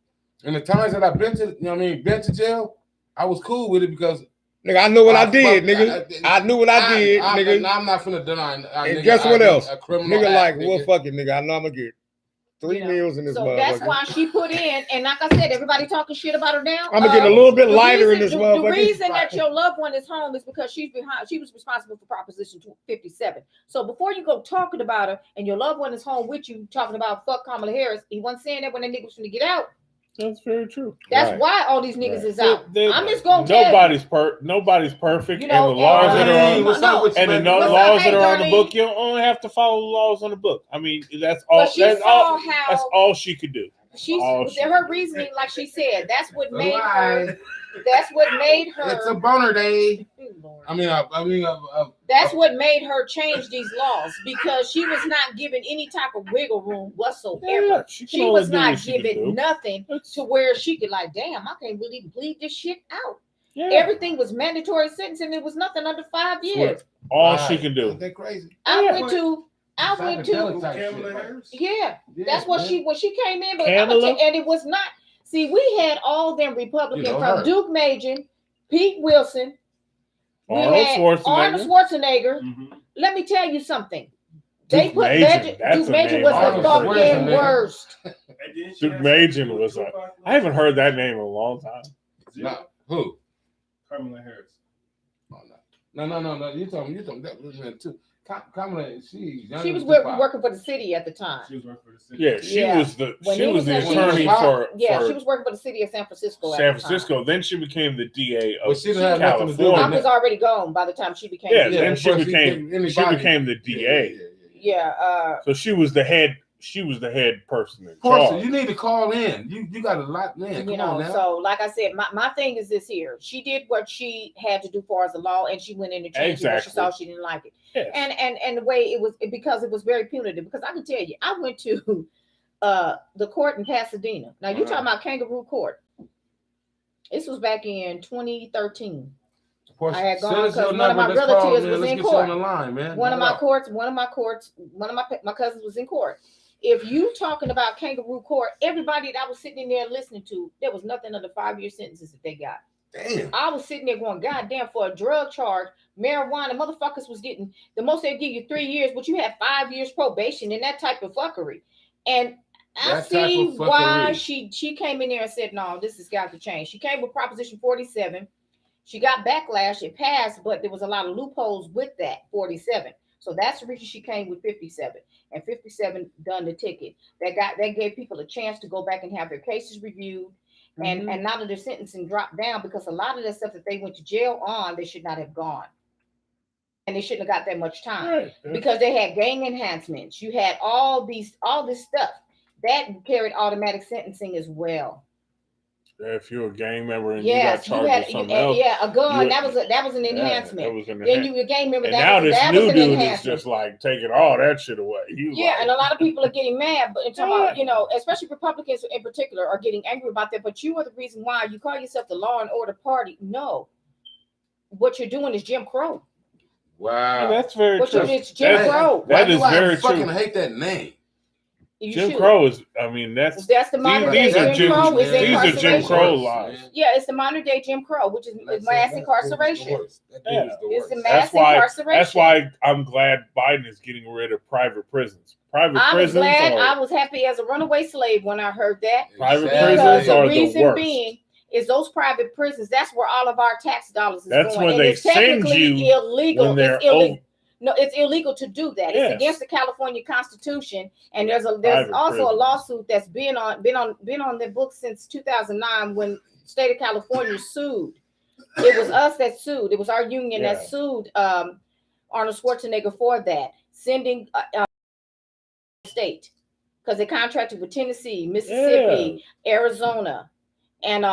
And the times that I've been to, you know what I mean, been to jail, I was cool with it because Nigga, I know what I did, nigga. I knew what I did, nigga. I'm not finna deny. And nigga, guess what I else? did a criminal Nigga, like, act, well, nigga. fuck it, nigga. I know I'm gonna get 3 You know, meals in this So motherfucker. that's why she put in, and like I said, everybody talking shit about her now. I'm gonna get a little bit lighter in this The motherfucker. reason that your loved one is home is because she was responsible for Proposition 57. So before you go talking about her and your loved one is home with you talking about fuck Kamala Harris, he wasn't saying that when that nigga was gonna get out. That's very true. That's Right. why all these niggas Right. is out. There- I'm just gonna tell you. nobody's perfect, You know, and the laws and- that are on What's up with you, and the man? What's laws up, that hey, are on the Darlene? book, you only have to follow the laws on the book. I mean, that's all. But she That's saw all. how That's all she could do. she's all she her did. reasoning, like she said, that's what made her. That's what made her. It's a boner day. Ooh, Lord. That's what made her change these laws because she was not given any type of wiggle room whatsoever. Yeah, she can She only was do not what she can given do. nothing That's- to where she could like, damn, I can't really bleed this shit out. yeah. Everything was mandatory sentence and it was nothing under 5 years. all she can do. Ain't that crazy? I Yeah. went to, Kamala Yeah, Harris? yeah, that's what when she came in, but Kamala? and it was not. See, we had all them Republicans You know from her. Duke Majan, Pete Wilson, we Arnold had Schwarzenegger. Arnold Schwarzenegger. Mhm. Let me tell you something. They Duke put Majan, that's Duke a Majan name. was Arnold the fucking Schwarzenegger. worst. And then she Duke has Majan something to do was with a- Tupac. I haven't heard that name in a long time. No, who? Kamala Harris. Oh, no. You told me that was meant too. Kamala, she's She was working for the city at the time. She was working for the city. Yeah, she Yeah. was the When she he was the was in- attorney She was for Yeah, she was working for the city of San Francisco. San at the time. Francisco. Then she became the DA But of she didn't have nothing to do with I California. was already gone by the time she became. Yeah, the then DA. she but became the DA. Yeah, So she was the head. She was the head person in Of course, charge. you need to call in. You got a lot, man. you Come on know. now. So, like I said, my thing is this here. She did what she had to do for as a law, and she went in and changed it when she Exactly. saw she didn't like it. Yes. And the way it was because it was very punitive. Because I can tell you, I went to the court in Pasadena. Now you're talking about Kangaroo Court. This was back in 2013. Of course, I had gone send us 'cause your one of number. my Let's call, relatives man. was Let's in get you court. on the line, man. One of my Hold my cousins was in court. If you talking about Kangaroo Court, everybody that I was sitting in there listening to, there was nothing under 5-year sentences that they got. up. Damn. I was sitting there going, God damn, for a drug charge, marijuana, motherfuckers was getting the most they give you 3 years, but you had 5 years probation and that type of fuckery. And I That type see of why fuckery. she came in there and said, no, this has got to change. She came with Proposition 47. She got backlash. It passed, but there was a lot of loopholes with that 47. So that's the reason she came with 57. And 57 done the ticket. That gave people a chance to go back and have their cases reviewed. And now that their sentencing dropped down because a lot of the stuff that they went to jail on, they should not have gone. And they shouldn't have got that much time. Right. Because they had gang enhancements. You had all this stuff. That carried automatic sentencing as well. If you're a gang member and Yes, you got you charged had with something else, a gun. you- that was an enhancement. that was an Then enhancement. you were a gang member. And That now was, this that new was an dude is enhancement. just like taking all that shit away. He's Yeah, like, and a lot of people are getting mad, but talking about, you know, especially Republicans in particular are getting angry about that. But you are the reason why you call yourself the law and order party. No, what you're doing is Jim Crow. Wow. that's very What true. you're doing is Jim That- Crow. that Why is do I very fucking true. hate that name? You Jim should. Crow is. I mean, that's the modern day these are Jim Crow is these are Jim incarceration. Crow laws. Yeah, it's the modern day Jim Crow, which is mass incarceration. It's the mass That's why. incarceration. That's why I'm glad Biden is getting rid of private prisons. Private I was prisons glad. are I was happy as a runaway slave when I heard that. private Because prisons the are the reason worst. being is those private prisons. That's where all of our tax dollars is That's going. where And they it's send technically you illegal. when they're It's illegal. No, it's illegal to do that. Yes. It's against the California Constitution, and there's Private also a prisons. lawsuit that's been on the books since 2009 when the state of California sued. It was us that sued. It was our union Yeah. that sued Arnold Schwarzenegger for that, sending state because they contracted with Tennessee, Mississippi, Arizona, and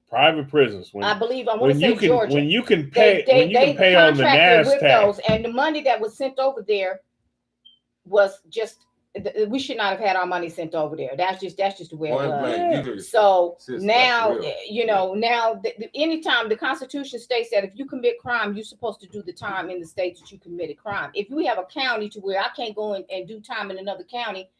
private prisons. When, I believe I want when to say you can Georgia. when you can pay They when you can pay on the contracted with NASDAQ. those, and the money that was sent over there was just we should not have had our money sent over there. That's just the way it was. So now, anytime the Constitution states that if you commit crime, you're supposed to do the time in the state that you committed crime. If we have a county to where I can't go in and do time in another county,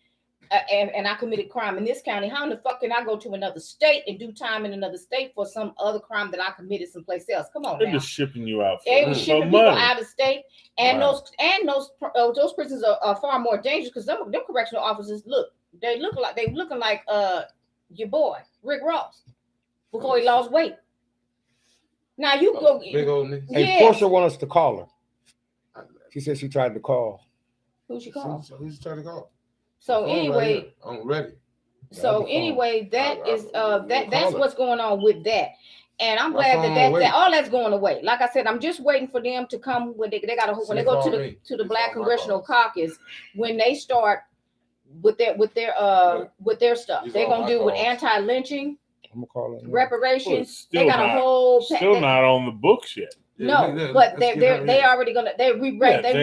and I committed crime in this county, how in the fuck can I go to another state and do time in another state for some other crime that I committed someplace else? Come on, They're now. just shipping you out They for, were for shipping people money. out of state, and Right. those prisons are far more dangerous because them correctional officers they looking like your boy Rick Ross before he lost weight. Now you go, Big old nigga. Hey, Yes. Portia wants us to call her. She said she tried to call. who's you call? Who's trying to call? So anyway, I'm ready. so anyway, that is that's call her. what's going on with that. And I'm My glad phone that wait. all that's going away. Like I said, I'm just waiting for them to come when they got to when they go to the It's Black all my Congressional calls. Caucus, when they start with their stuff. These They're are gonna my do with calls. anti-lynching, I'm gonna call her. now. Well, reparations. it's They still got a not- whole Still not on the books yet. but they already gonna they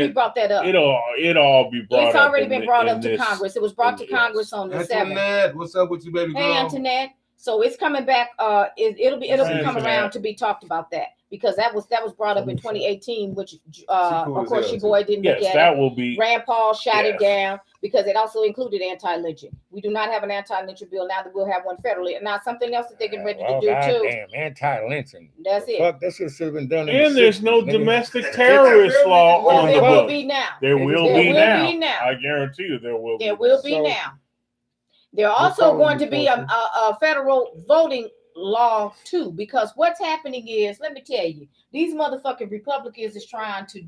brought that up. It'll all be brought It's up. already in been the- brought in up to this- Congress. It was brought to yes. Congress on the 7th. Antoinette, what's up with you, baby girl? Hey, Antoinette. So it's coming back. It'll be Hey, come Antoinette. around to be talked about that because that was brought up in 2018, which cool of as course hell, your boy didn't look Yes, at that it. will be. Rand Paul shot it Yes. down because it also included anti-lynching. We do not have an anti-lynching bill now that we'll have one federally. And now something else that they're getting ready to do too. Damn, anti-lynching. That's it. Fuck, that should have been done. In And the there's no 60s, nigga. domestic terrorist law Well, on the there will book. be now. There will There be will now. be now. I guarantee you there will be. There will be So- now. There are We'll also call going you, to be a federal voting law too, because what's happening is, let me tell you, these motherfucking Republicans is trying to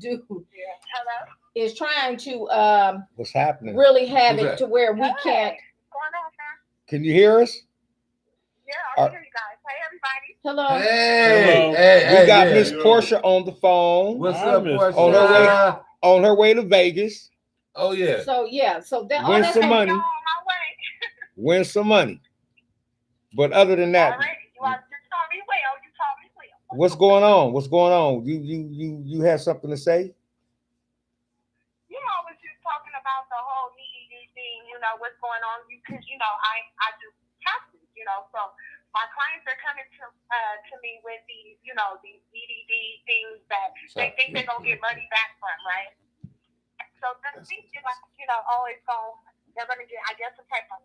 What's happening? really have Who's it that? to where we can't. Can you hear us? Yeah, I hear you guys. Hey, everybody. Hello. Hey, We got yeah. Miss Portia on the phone What's I up, miss Portia? On her on her way to Vegas. Oh yeah. So yeah, so that all Win that's some gonna- money. On my way. Win some money. But other than that, Already. You taught me well. You taught me well. what's going on? What's going on? You have something to say? You know, I was just talking about the whole EDD thing. You know what's going on? Because I do taxes. So my clients are coming to me with these these EDD things that they think they're gonna get money back from, right? So they're thinking like they're gonna get, I guess, some type of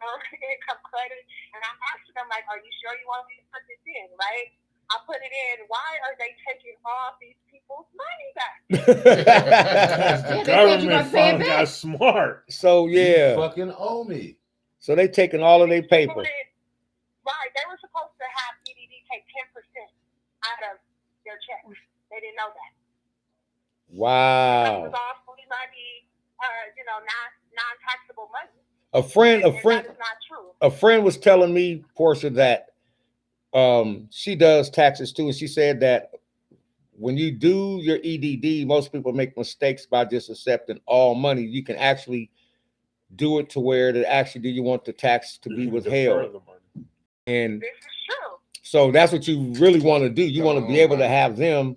income credit. And I'm asking them like, are you sure you want me to put this in, right? I put it in. Why are they taking all these people's money back? The they said you government gotta pay it fund back. got smart. So You yeah. fucking owe me. So they taking all of their paper. Right. They were supposed to have EDD take 10% out of their checks. They didn't know that. It Wow. was all free money, non-taxable money. A friend And that is not true. a friend was telling me, Portia, that she does taxes too, and she said that when you do your EDD, most people make mistakes by just accepting all money. You can actually do it to where to actually do you want the tax to be withheld, and This is true. so that's what you really want to do. You want to be able to have them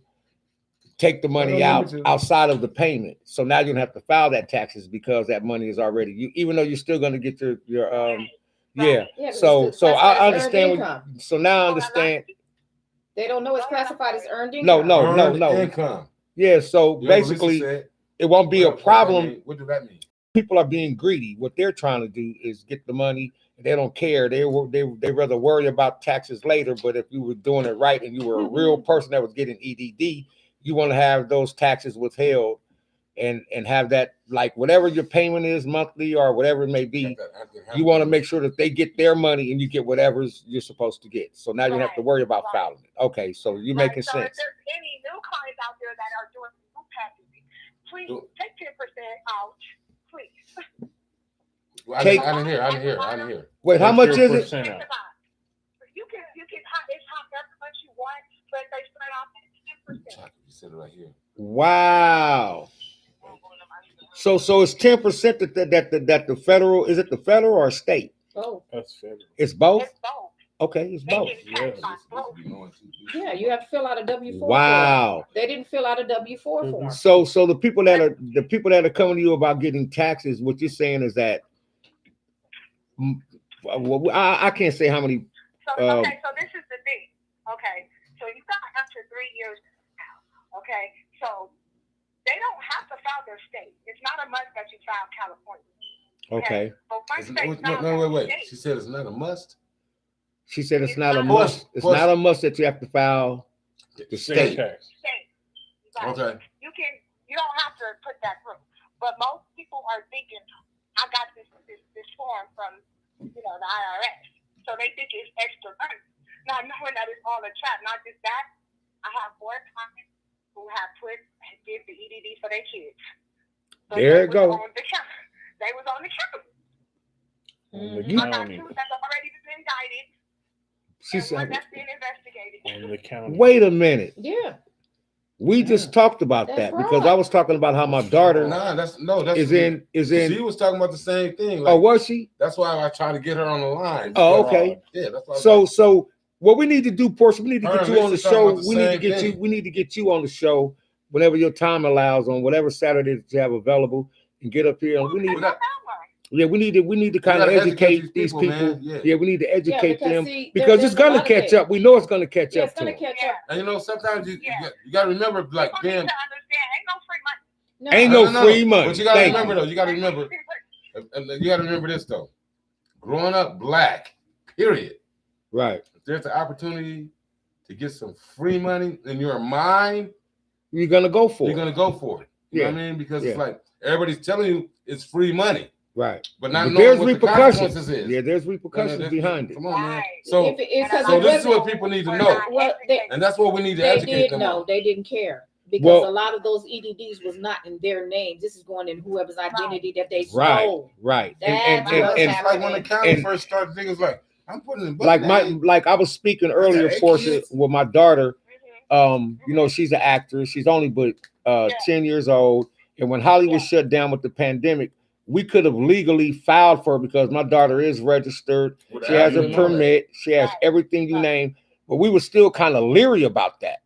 take the money out outside of the payment. So now you don't have to file that taxes because that money is already you, even though you're still going to get your yeah. Yeah, but So it's I classified as earned understand. income. So now I understand. They don't know it's classified as earned income. No. Earned income. Yeah. So You know what Lisa basically, said? it won't be a What does that problem. mean? What does that mean? people are being greedy. What they're trying to do is get the money. They don't care. They rather worry about taxes later. But if you were doing it right and you were a real person that was getting EDD, you want to have those taxes withheld and have that, like, whatever your payment is monthly or whatever it may be. You want to make sure that they get their money and you get whatever you're supposed to get. So now you have to worry about filing it. Okay, so you're making so sense. if there's any new clients out there that are doing new packaging, please take 10% out, please. I didn't hear. Wait, how much is it? Percent out. You can it's however much you want, but they start off at 10%. You said it right here. Wow. So it's 10% that the federal, is it the federal or state? Oh, That's federal. It's both? It's both. Okay, it's both. yeah, you have to fill out a W-4 form. Wow. They didn't fill out a W-4 form. So the people that are coming to you about getting taxes, what you're saying is that I can't say how many. So this is the thing. Okay, so you got up to 3 years now. Okay, so they don't have to file their state. It's not a must that you file California. Okay. But once they file Wait. their She state, said it's not a must. She said it's not a Plus- must. It's plus- not a must that you have to file the State state. tax. state, right? Okay. You don't have to put that through. But most people are thinking, I got this form from the IRS. So they think it's extra money. Not knowing that it's all a trap. Not just that, I have 4 clients who have did the EDD for their kids. So There you they go. was on the counter. They was on the counter. On the I got county. 2 that's already been indicted. She And 1 said, that's being investigated. On the county. wait a minute. Yeah, We just talked about That's that because right. I was talking about how my daughter That's is in She was talking about the same thing. oh, was she? That's why I tried to get her on the line. Oh, okay. Yeah, that's why. So what we need to do, Portia, we need to Her get and you on the Lisa talking show. about the We need to same get thing. we need to get you on the show whenever your time allows on whatever Saturday that you have available and get up here. And we need to kind of gotta educate these people. man. Yeah, we need to educate because them see, because there's it's a gonna lot of catch it. up. We know it's gonna catch Yeah, up it's to gonna them. catch up. And sometimes you got to remember, like, People need damn. to understand, ain't no free money. No. Ain't no free money. But you got to Thank remember, though. You got to remember. You got to remember this, though. Growing up black, period. Right. If there's an opportunity to get some free money in your mind, You're gonna go for you're it. gonna go for it. You know what I mean? Because it's Yeah. like everybody's telling you it's free money, Right. but not But knowing there's what the repercussions. consequences is. Yeah, there's repercussions behind it. Come on, man. Right. So, If it- 'cause so it this is wasn't- what people need to know, Well, and that's what we need to they educate did them know. on. They didn't care because Well- a lot of those EDDs was not in their names. This is going in whoever's identity that they Right. stole. Right. That's what's It's happening. like when the county And- first started, niggas like, I'm putting in like I was speaking earlier, got 8 Portia, kids. with my daughter. She's an actress. She's only but 10 years old. And when Hollywood shut down with the pandemic, we could have legally filed for her because my daughter is registered. She has a permit. She has everything you name. But we were still kind of leery about that.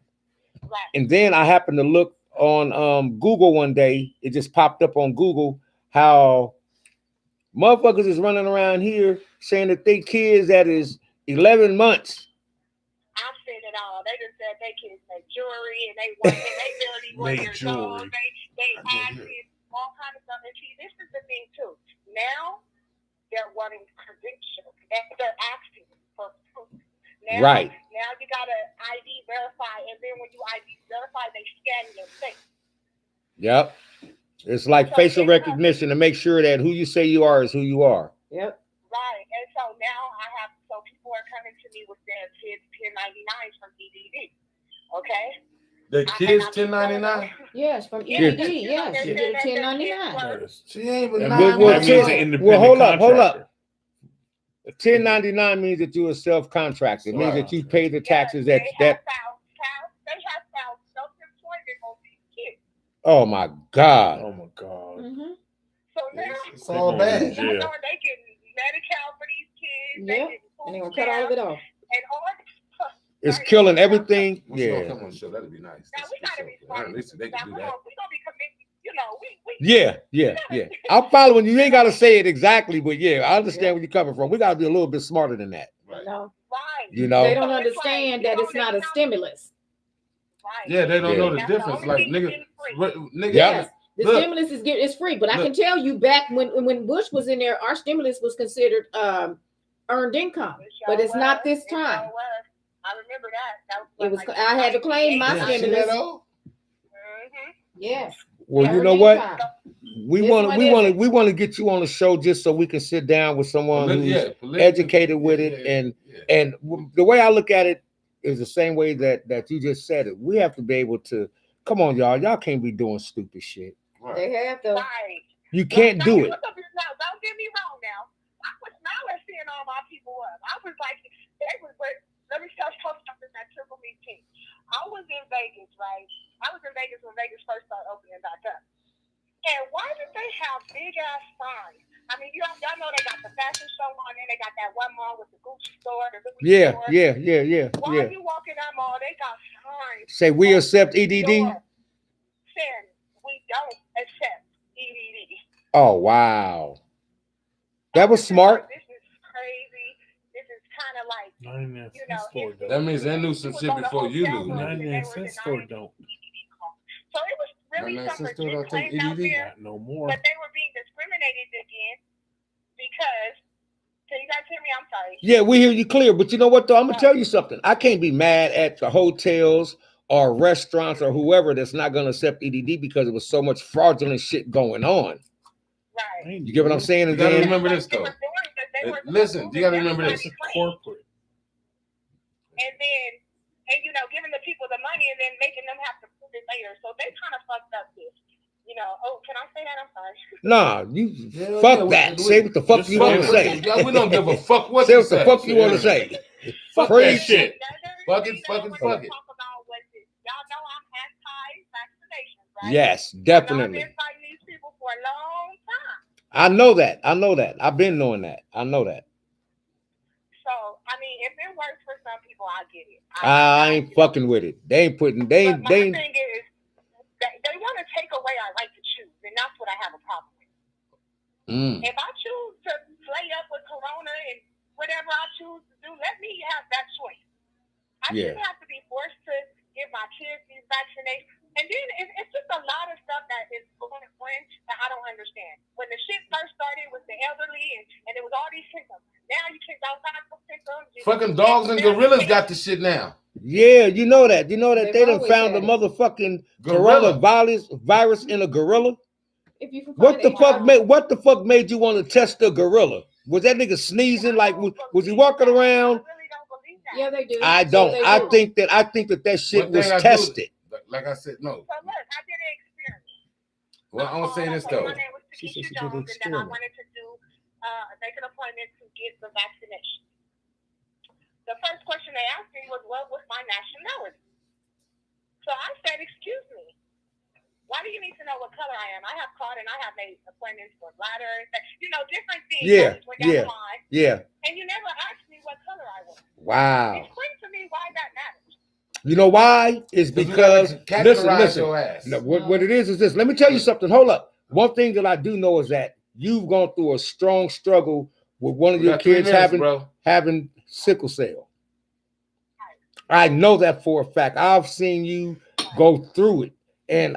Right. And then I happened to look on Google one day. It just popped up on Google how motherfuckers is running around here saying that they kids that is 11 months. I've seen it all. They just said they kids make jewelry and they work and they barely 1 Make years old. jewelry. They acted, all kind of stuff. And see, this is the thing too. Now they're wanting credentials. They're asking for proof. Now, Right. Now you gotta ID verify, and then when you ID verify, they scan your face. Yep. It's like facial recognition to make sure that who you say you are is who you are. Yep. Right. And so now people are coming to me with their kids 1099s from EDD. Okay. The kids 1099. Yes, from Yeah. EDD. Yes, you get a 1099. She ain't even That Well, means, well, that means an ten- independent well, hold up. contractor. 1099 means that you're a self-contractor. It means that you pay the taxes that they have found self-employment on these kids. oh my God. Oh my God. Mm-hmm. So now It's all bad. they Yeah. getting Medi-Cal for these kids. Yep. They getting And they're food gonna cut all of it stamps off. and all this stuff. It's killing everything. When she gonna Yeah. come on the show, that'd be nice. Now we gotta be smart. At least they Now can do we're that. gonna be committed. You know, we Yeah. I'm following you. You ain't got to say it exactly, but yeah, I understand where you're coming from. We got to be a little bit smarter than that. Right. No, right. You know? they don't So it's understand like, that it's not a stimulus. Right. Yeah, they don't know the That's the difference. only Like thing nigga, getting free. nigga, Yeah. Yes. The Look. stimulus is free, but I Look. can tell you back when Bush was in there, our stimulus was considered earned income, but it's not this time. I remember that. It was I had to claim my Yeah, see stimulus. that though? Yes. Well, you Earned know what? income. We This want one we want to isn't. we want to get you on the show just so we can sit down with someone who's educated with it, and the way I look at it is the same way that you just said it. We have to be able to come on, y'all can't be doing stupid shit. They have to. Right. You can't do it. No, don't get me wrong now. I was smiling seeing all my people up. I was like, let me tell you something that Triple Me team. I was in Vegas, right? I was in Vegas when Vegas first started opening back up. And why did they have big ass signs? I mean, y'all know they got the fashion show on, and they got that one mall with the Gucci store, the Louis Yeah, store. yeah. Why you walk in that mall? They got signs. Say we accept EDD. Saying we don't accept EDD. Oh wow, that was smart. This is crazy. This is kind of like, 99 you know, cent store it's- don't. That means they knew some shit before you knew. 99 cent store don't. So it was really 99 some cent store don't legit take claims out EDD? there, Not no more. but they were being discriminated against because. Can you guys hear me? I'm sorry. Yeah, we hear you clear, but you know what though? I'm gonna tell you something. I can't be mad at the hotels or restaurants or whoever that's not gonna accept EDD because it was so much fraudulent shit going on. Right. You get what I'm saying? You And gotta then remember this though. Listen, you gotta remember this. It's corporate. And then, you know, giving the people the money and then making them have to prove it later. So they kind of fucked up this. You know, oh, can I say that? I'm sorry. nah, you Hell fuck yeah, that. Say what the fuck just you fuck want to it. say. Yeah, we don't give a fuck what Say you what the fuck you want to say. Fuck Preach. that shit. Fuck it, You know, fuck it, when fuck we it. talk about what this- y'all know I'm anti-vaccination, right? Yes, And I've definitely. been fighting these people for a long time. I know that. I know that. I've been knowing that. I know that. So, I mean, if it works for some people, I get it. I ain't fucking with it. They ain't putting. They But my ain't. thing is, they want to take away our right to choose, and that's what I have a problem with. If I choose to play up with Corona and whatever I choose to do, let me have that choice. I shouldn't have to be forced to give my kids these vaccinations. And then it's just a lot of stuff that is going on that I don't understand. When the shit first started with the elderly and it was all these symptoms. Now you can't go find those symptoms. Fucking dogs and gorillas got the shit now. Yeah, you know that. You know that They've they done always found the had it. motherfucking Gorilla. virus in a gorilla. If you can What find the fuck HIV. made? What the fuck made you want to test the gorilla? Was that nigga sneezing? Like was he walking around? I really don't believe that. Yeah, they do. I So don't. they I do. think that shit One was thing I do- tested. Like I said, no. So look, I did an experiment. Well, I'm gonna say this though. My name was She said Takesha she did an Jones, and then I experiment. wanted to do make an appointment to get the vaccination. The first question they asked me was, what was my nationality? So I said, excuse me, why do you need to know what color I am? I have called and I have made appointments for bladder, you know, different things. Yeah, I just went down yeah. the line, Yeah. and you never asked me what color I was. Wow. Explain to me why that matters. You know why? It's because listen. Your ass. No, what it is this. Let me tell you something. Hold up. One thing that I do know is that you've gone through a strong struggle with one of We your got 3 kids minutes, having sickle cell. I know that for a fact. I've seen you go through it, and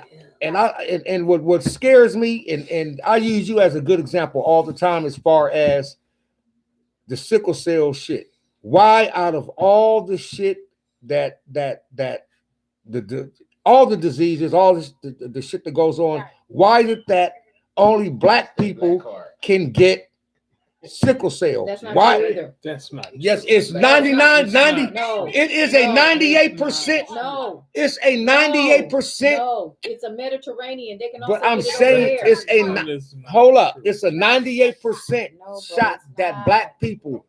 what scares me, and I use you as a good example all the time as far as the sickle cell shit. Why, out of all the shit that all the diseases, all this the shit that goes on, why did that only black people can get sickle cell? That's not Why? true either. That's not. Yes, it's 99, 90. No. It is a No. 98%. No. It's a 98%. No, it's a Mediterranean. They can also But I'm get it over saying there. it's a hold up. It's a 98% No, bro, shot it's that not. black people.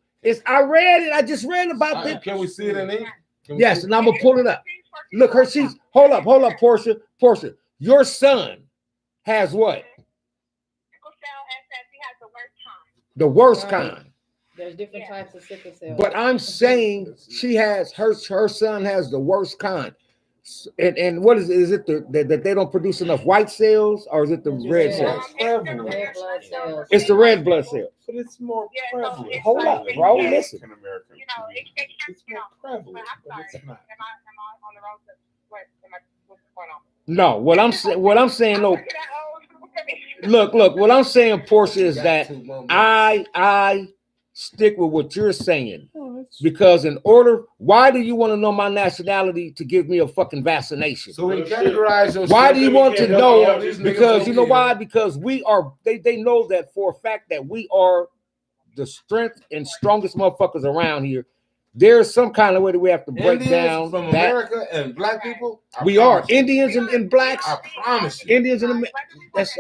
I read it. I just read about this. Can we see it in ink? Can we Yes, see and I'm gonna pull it up. Look, her she's hold up, Portia. Your son has what? Sickle cell SS, he has the worst time. The worst Right. kind. There's different types of sickle cell. But I'm saying she has her son has the worst kind. And what is it? Is it that they don't produce enough white cells, or is it the red cells? Red blood cells. It's the red blood cells. But it's more Yeah, so prevalent. it's Hold up, bro. Listen. In America. You know, it can't, It's you more know, prevalent, I'm but sorry. it's not. Am I on the road to what's going on? No, what I'm saying, I'm no. looking at old Look. What I'm saying, Portia, is Got that 2 more minutes. I stick with what you're saying because why do you want to know my nationality to give me a fucking vaccination? So we categorize your Why shit. do you want to can't know? help these niggas Because you know over why? here. Because we are. They know that for a fact that we are the strength and strongest motherfuckers around here. There's some kind of way that we have to break Indians down from that America and black people. I we are promise you. Indians and blacks. I promise you. Indians and that's us.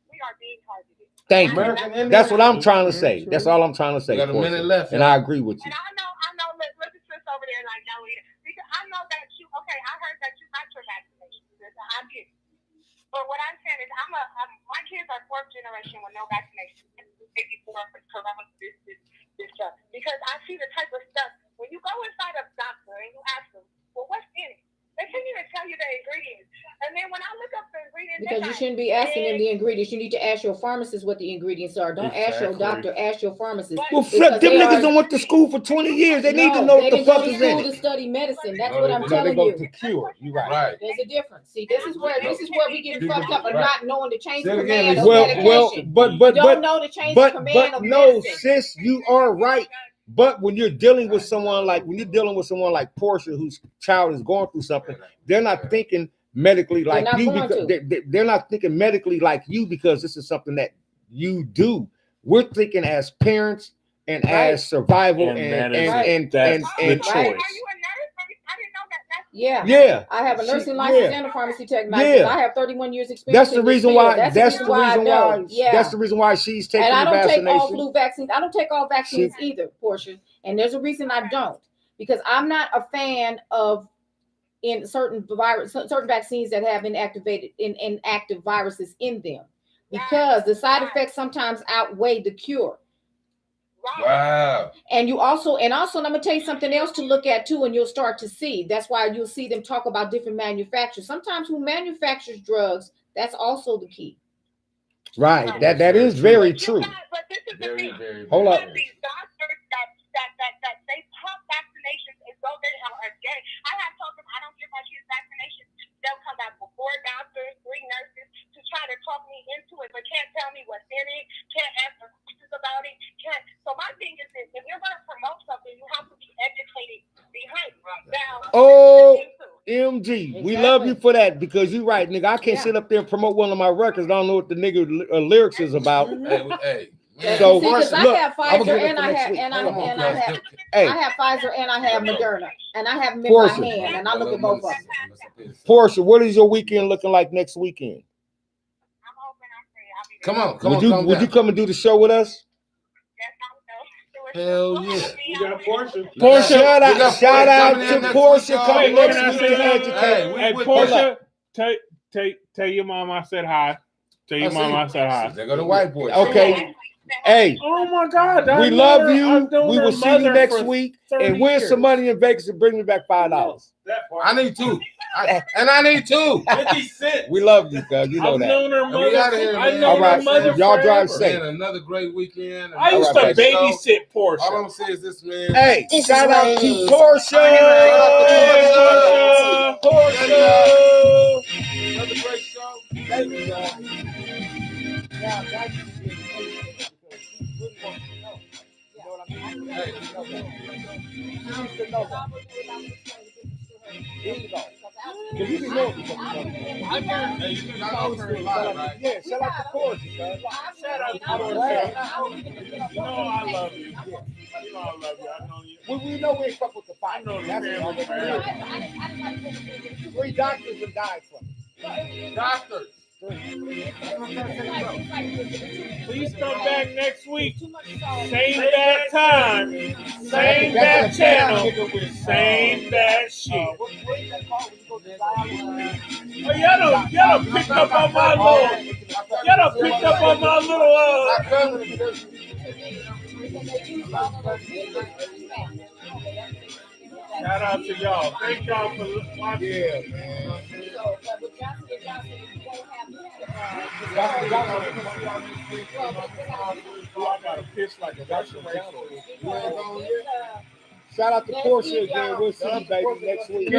We are being targeted. Thank you. American Indians. That's what I'm trying to say. That's all I'm trying to say. We got a Portia. minute left, and y'all. I agree with you. And I know, look at sis over there like, no, because I know that you, okay, I heard that you got your vaccination. I did. But what I'm saying is, my kids are 4th generation with no vaccination. Maybe 4 corona, this stuff. Because I see the type of stuff, when you go inside a doctor and you ask them, well, what's in it? They can't even tell you the ingredients. And then when I look up the ingredients, Because you shouldn't be asking them the ingredients. You need to ask your pharmacist what the ingredients are. Don't ask your Exactly. doctor, ask your pharmacist. Well, Because them they niggas are- don't went to school for 20 years. They need to No, know they what the didn't go fuck to is in school it. to study medicine. That's No, what they I'm didn't. No, they telling go you. to cure. You're right. Right. There's a difference. See, this is where we get People fucked up of right. not knowing the change Say of it again, command of Lisa. Well, medication. but Don't know the change of command of no, medicine. sis, you are right. But when you're dealing with someone like Portia, whose child is going through something, they're not thinking medically like not you going because they're not thinking medically like you because this is something that you do. We're thinking as parents and Right. as survival And and that is Right. and that's and, the and, choice. Are you a nurse? I didn't know that. Yeah. yeah. I have a She- nursing license yeah. and a pharmacy tech license. Yeah. I have 31 years experience. That's the in this reason field. why. That's the reason why I know. Yeah. That's the reason why she's taking And I the don't take all vaccination. flu vaccines. I don't take all vaccines either, Portia. And there's a reason I don't, because I'm not a fan of in certain vaccines that have inactive viruses in them, because the side effects sometimes outweigh the cure. Wow. And also, and I'm gonna tell you something else to look at too, and you'll start to see. That's why you'll see them talk about different manufacturers. Sometimes who manufactures drugs, that's also the key. Right. That is very true. But this is the Very, thing. very. Hold You up. have these doctors that they pump vaccinations as though they are gay. I have told them I don't give my kids vaccinations. They'll come back with 4 doctors, 3 nurses to try to talk me into it, but can't tell me what's in it, can't answer questions about it. So my thing is this: if you're going to promote something, you have to be educated behind it. Now, Oh, MG, we Exactly. love you for that because you're right, nigga. I can't Yeah. sit up there and promote one of my records. I don't know what the nigga lyrics is about. Hey. So, See, because I look, have I'ma Pfizer give it and for I next have week. and Hold on, I have Hey, I have Pfizer and I have Moderna, and I have them in Portia. my hand, and I look at both of them. Portia, what is your weekend looking like next weekend? I'm hoping I'm free. I'll be Come on, come Would on, you come would you down. come and do the show with us? Hell yeah. You got Portia. Portia, Shout We got out, shout Portia out coming in to next Portia week, y'all. coming Wait, next can I week say to something? educate. Hey, we Hey, with Portia, tell your mom I said hi. Tell your mom I said hi. They go to white boy. Okay. Hey, Oh my God! we love you. We will see you next week. 30 And win years. some money in Vegas and bring me back $5. That part. I need 2. I need 2. 50 cents. We love you, cuz you know I've that. known her And we outta mother. here, I man. know All her right, mother y'all drive forever. safe. Man, another great weekend. I used to All right, baby. babysit All Portia. I'm saying is this, man. Hey, This shout is out what it to is. Portia. Hey, Portia. Another great show. Thank you, y'all. Now, that's because she really wants to know. You know what I mean? Hey. She needs to know that. Here you go. Because you be knowing before we go. Hey, you can call her live, right? Yeah, shout out to Portia, cuz. Shout out to I'm Portia. glad. You know I love you. You know I love you. I know you. We know we ain't fuck with the fight. I know the That's family already clear. 3 doctors have died from it. Doctors. Please come back next week. Same bad time. Same bad channel. Same bad shit. Oh, y'all done picked up on my little. Y'all done picked up on my little. Shout out to y'all. Thank y'all for watching. Yeah, man. I gotta piss like a Russian racehorse. Shout out to Portia again. We'll see you, baby, next week.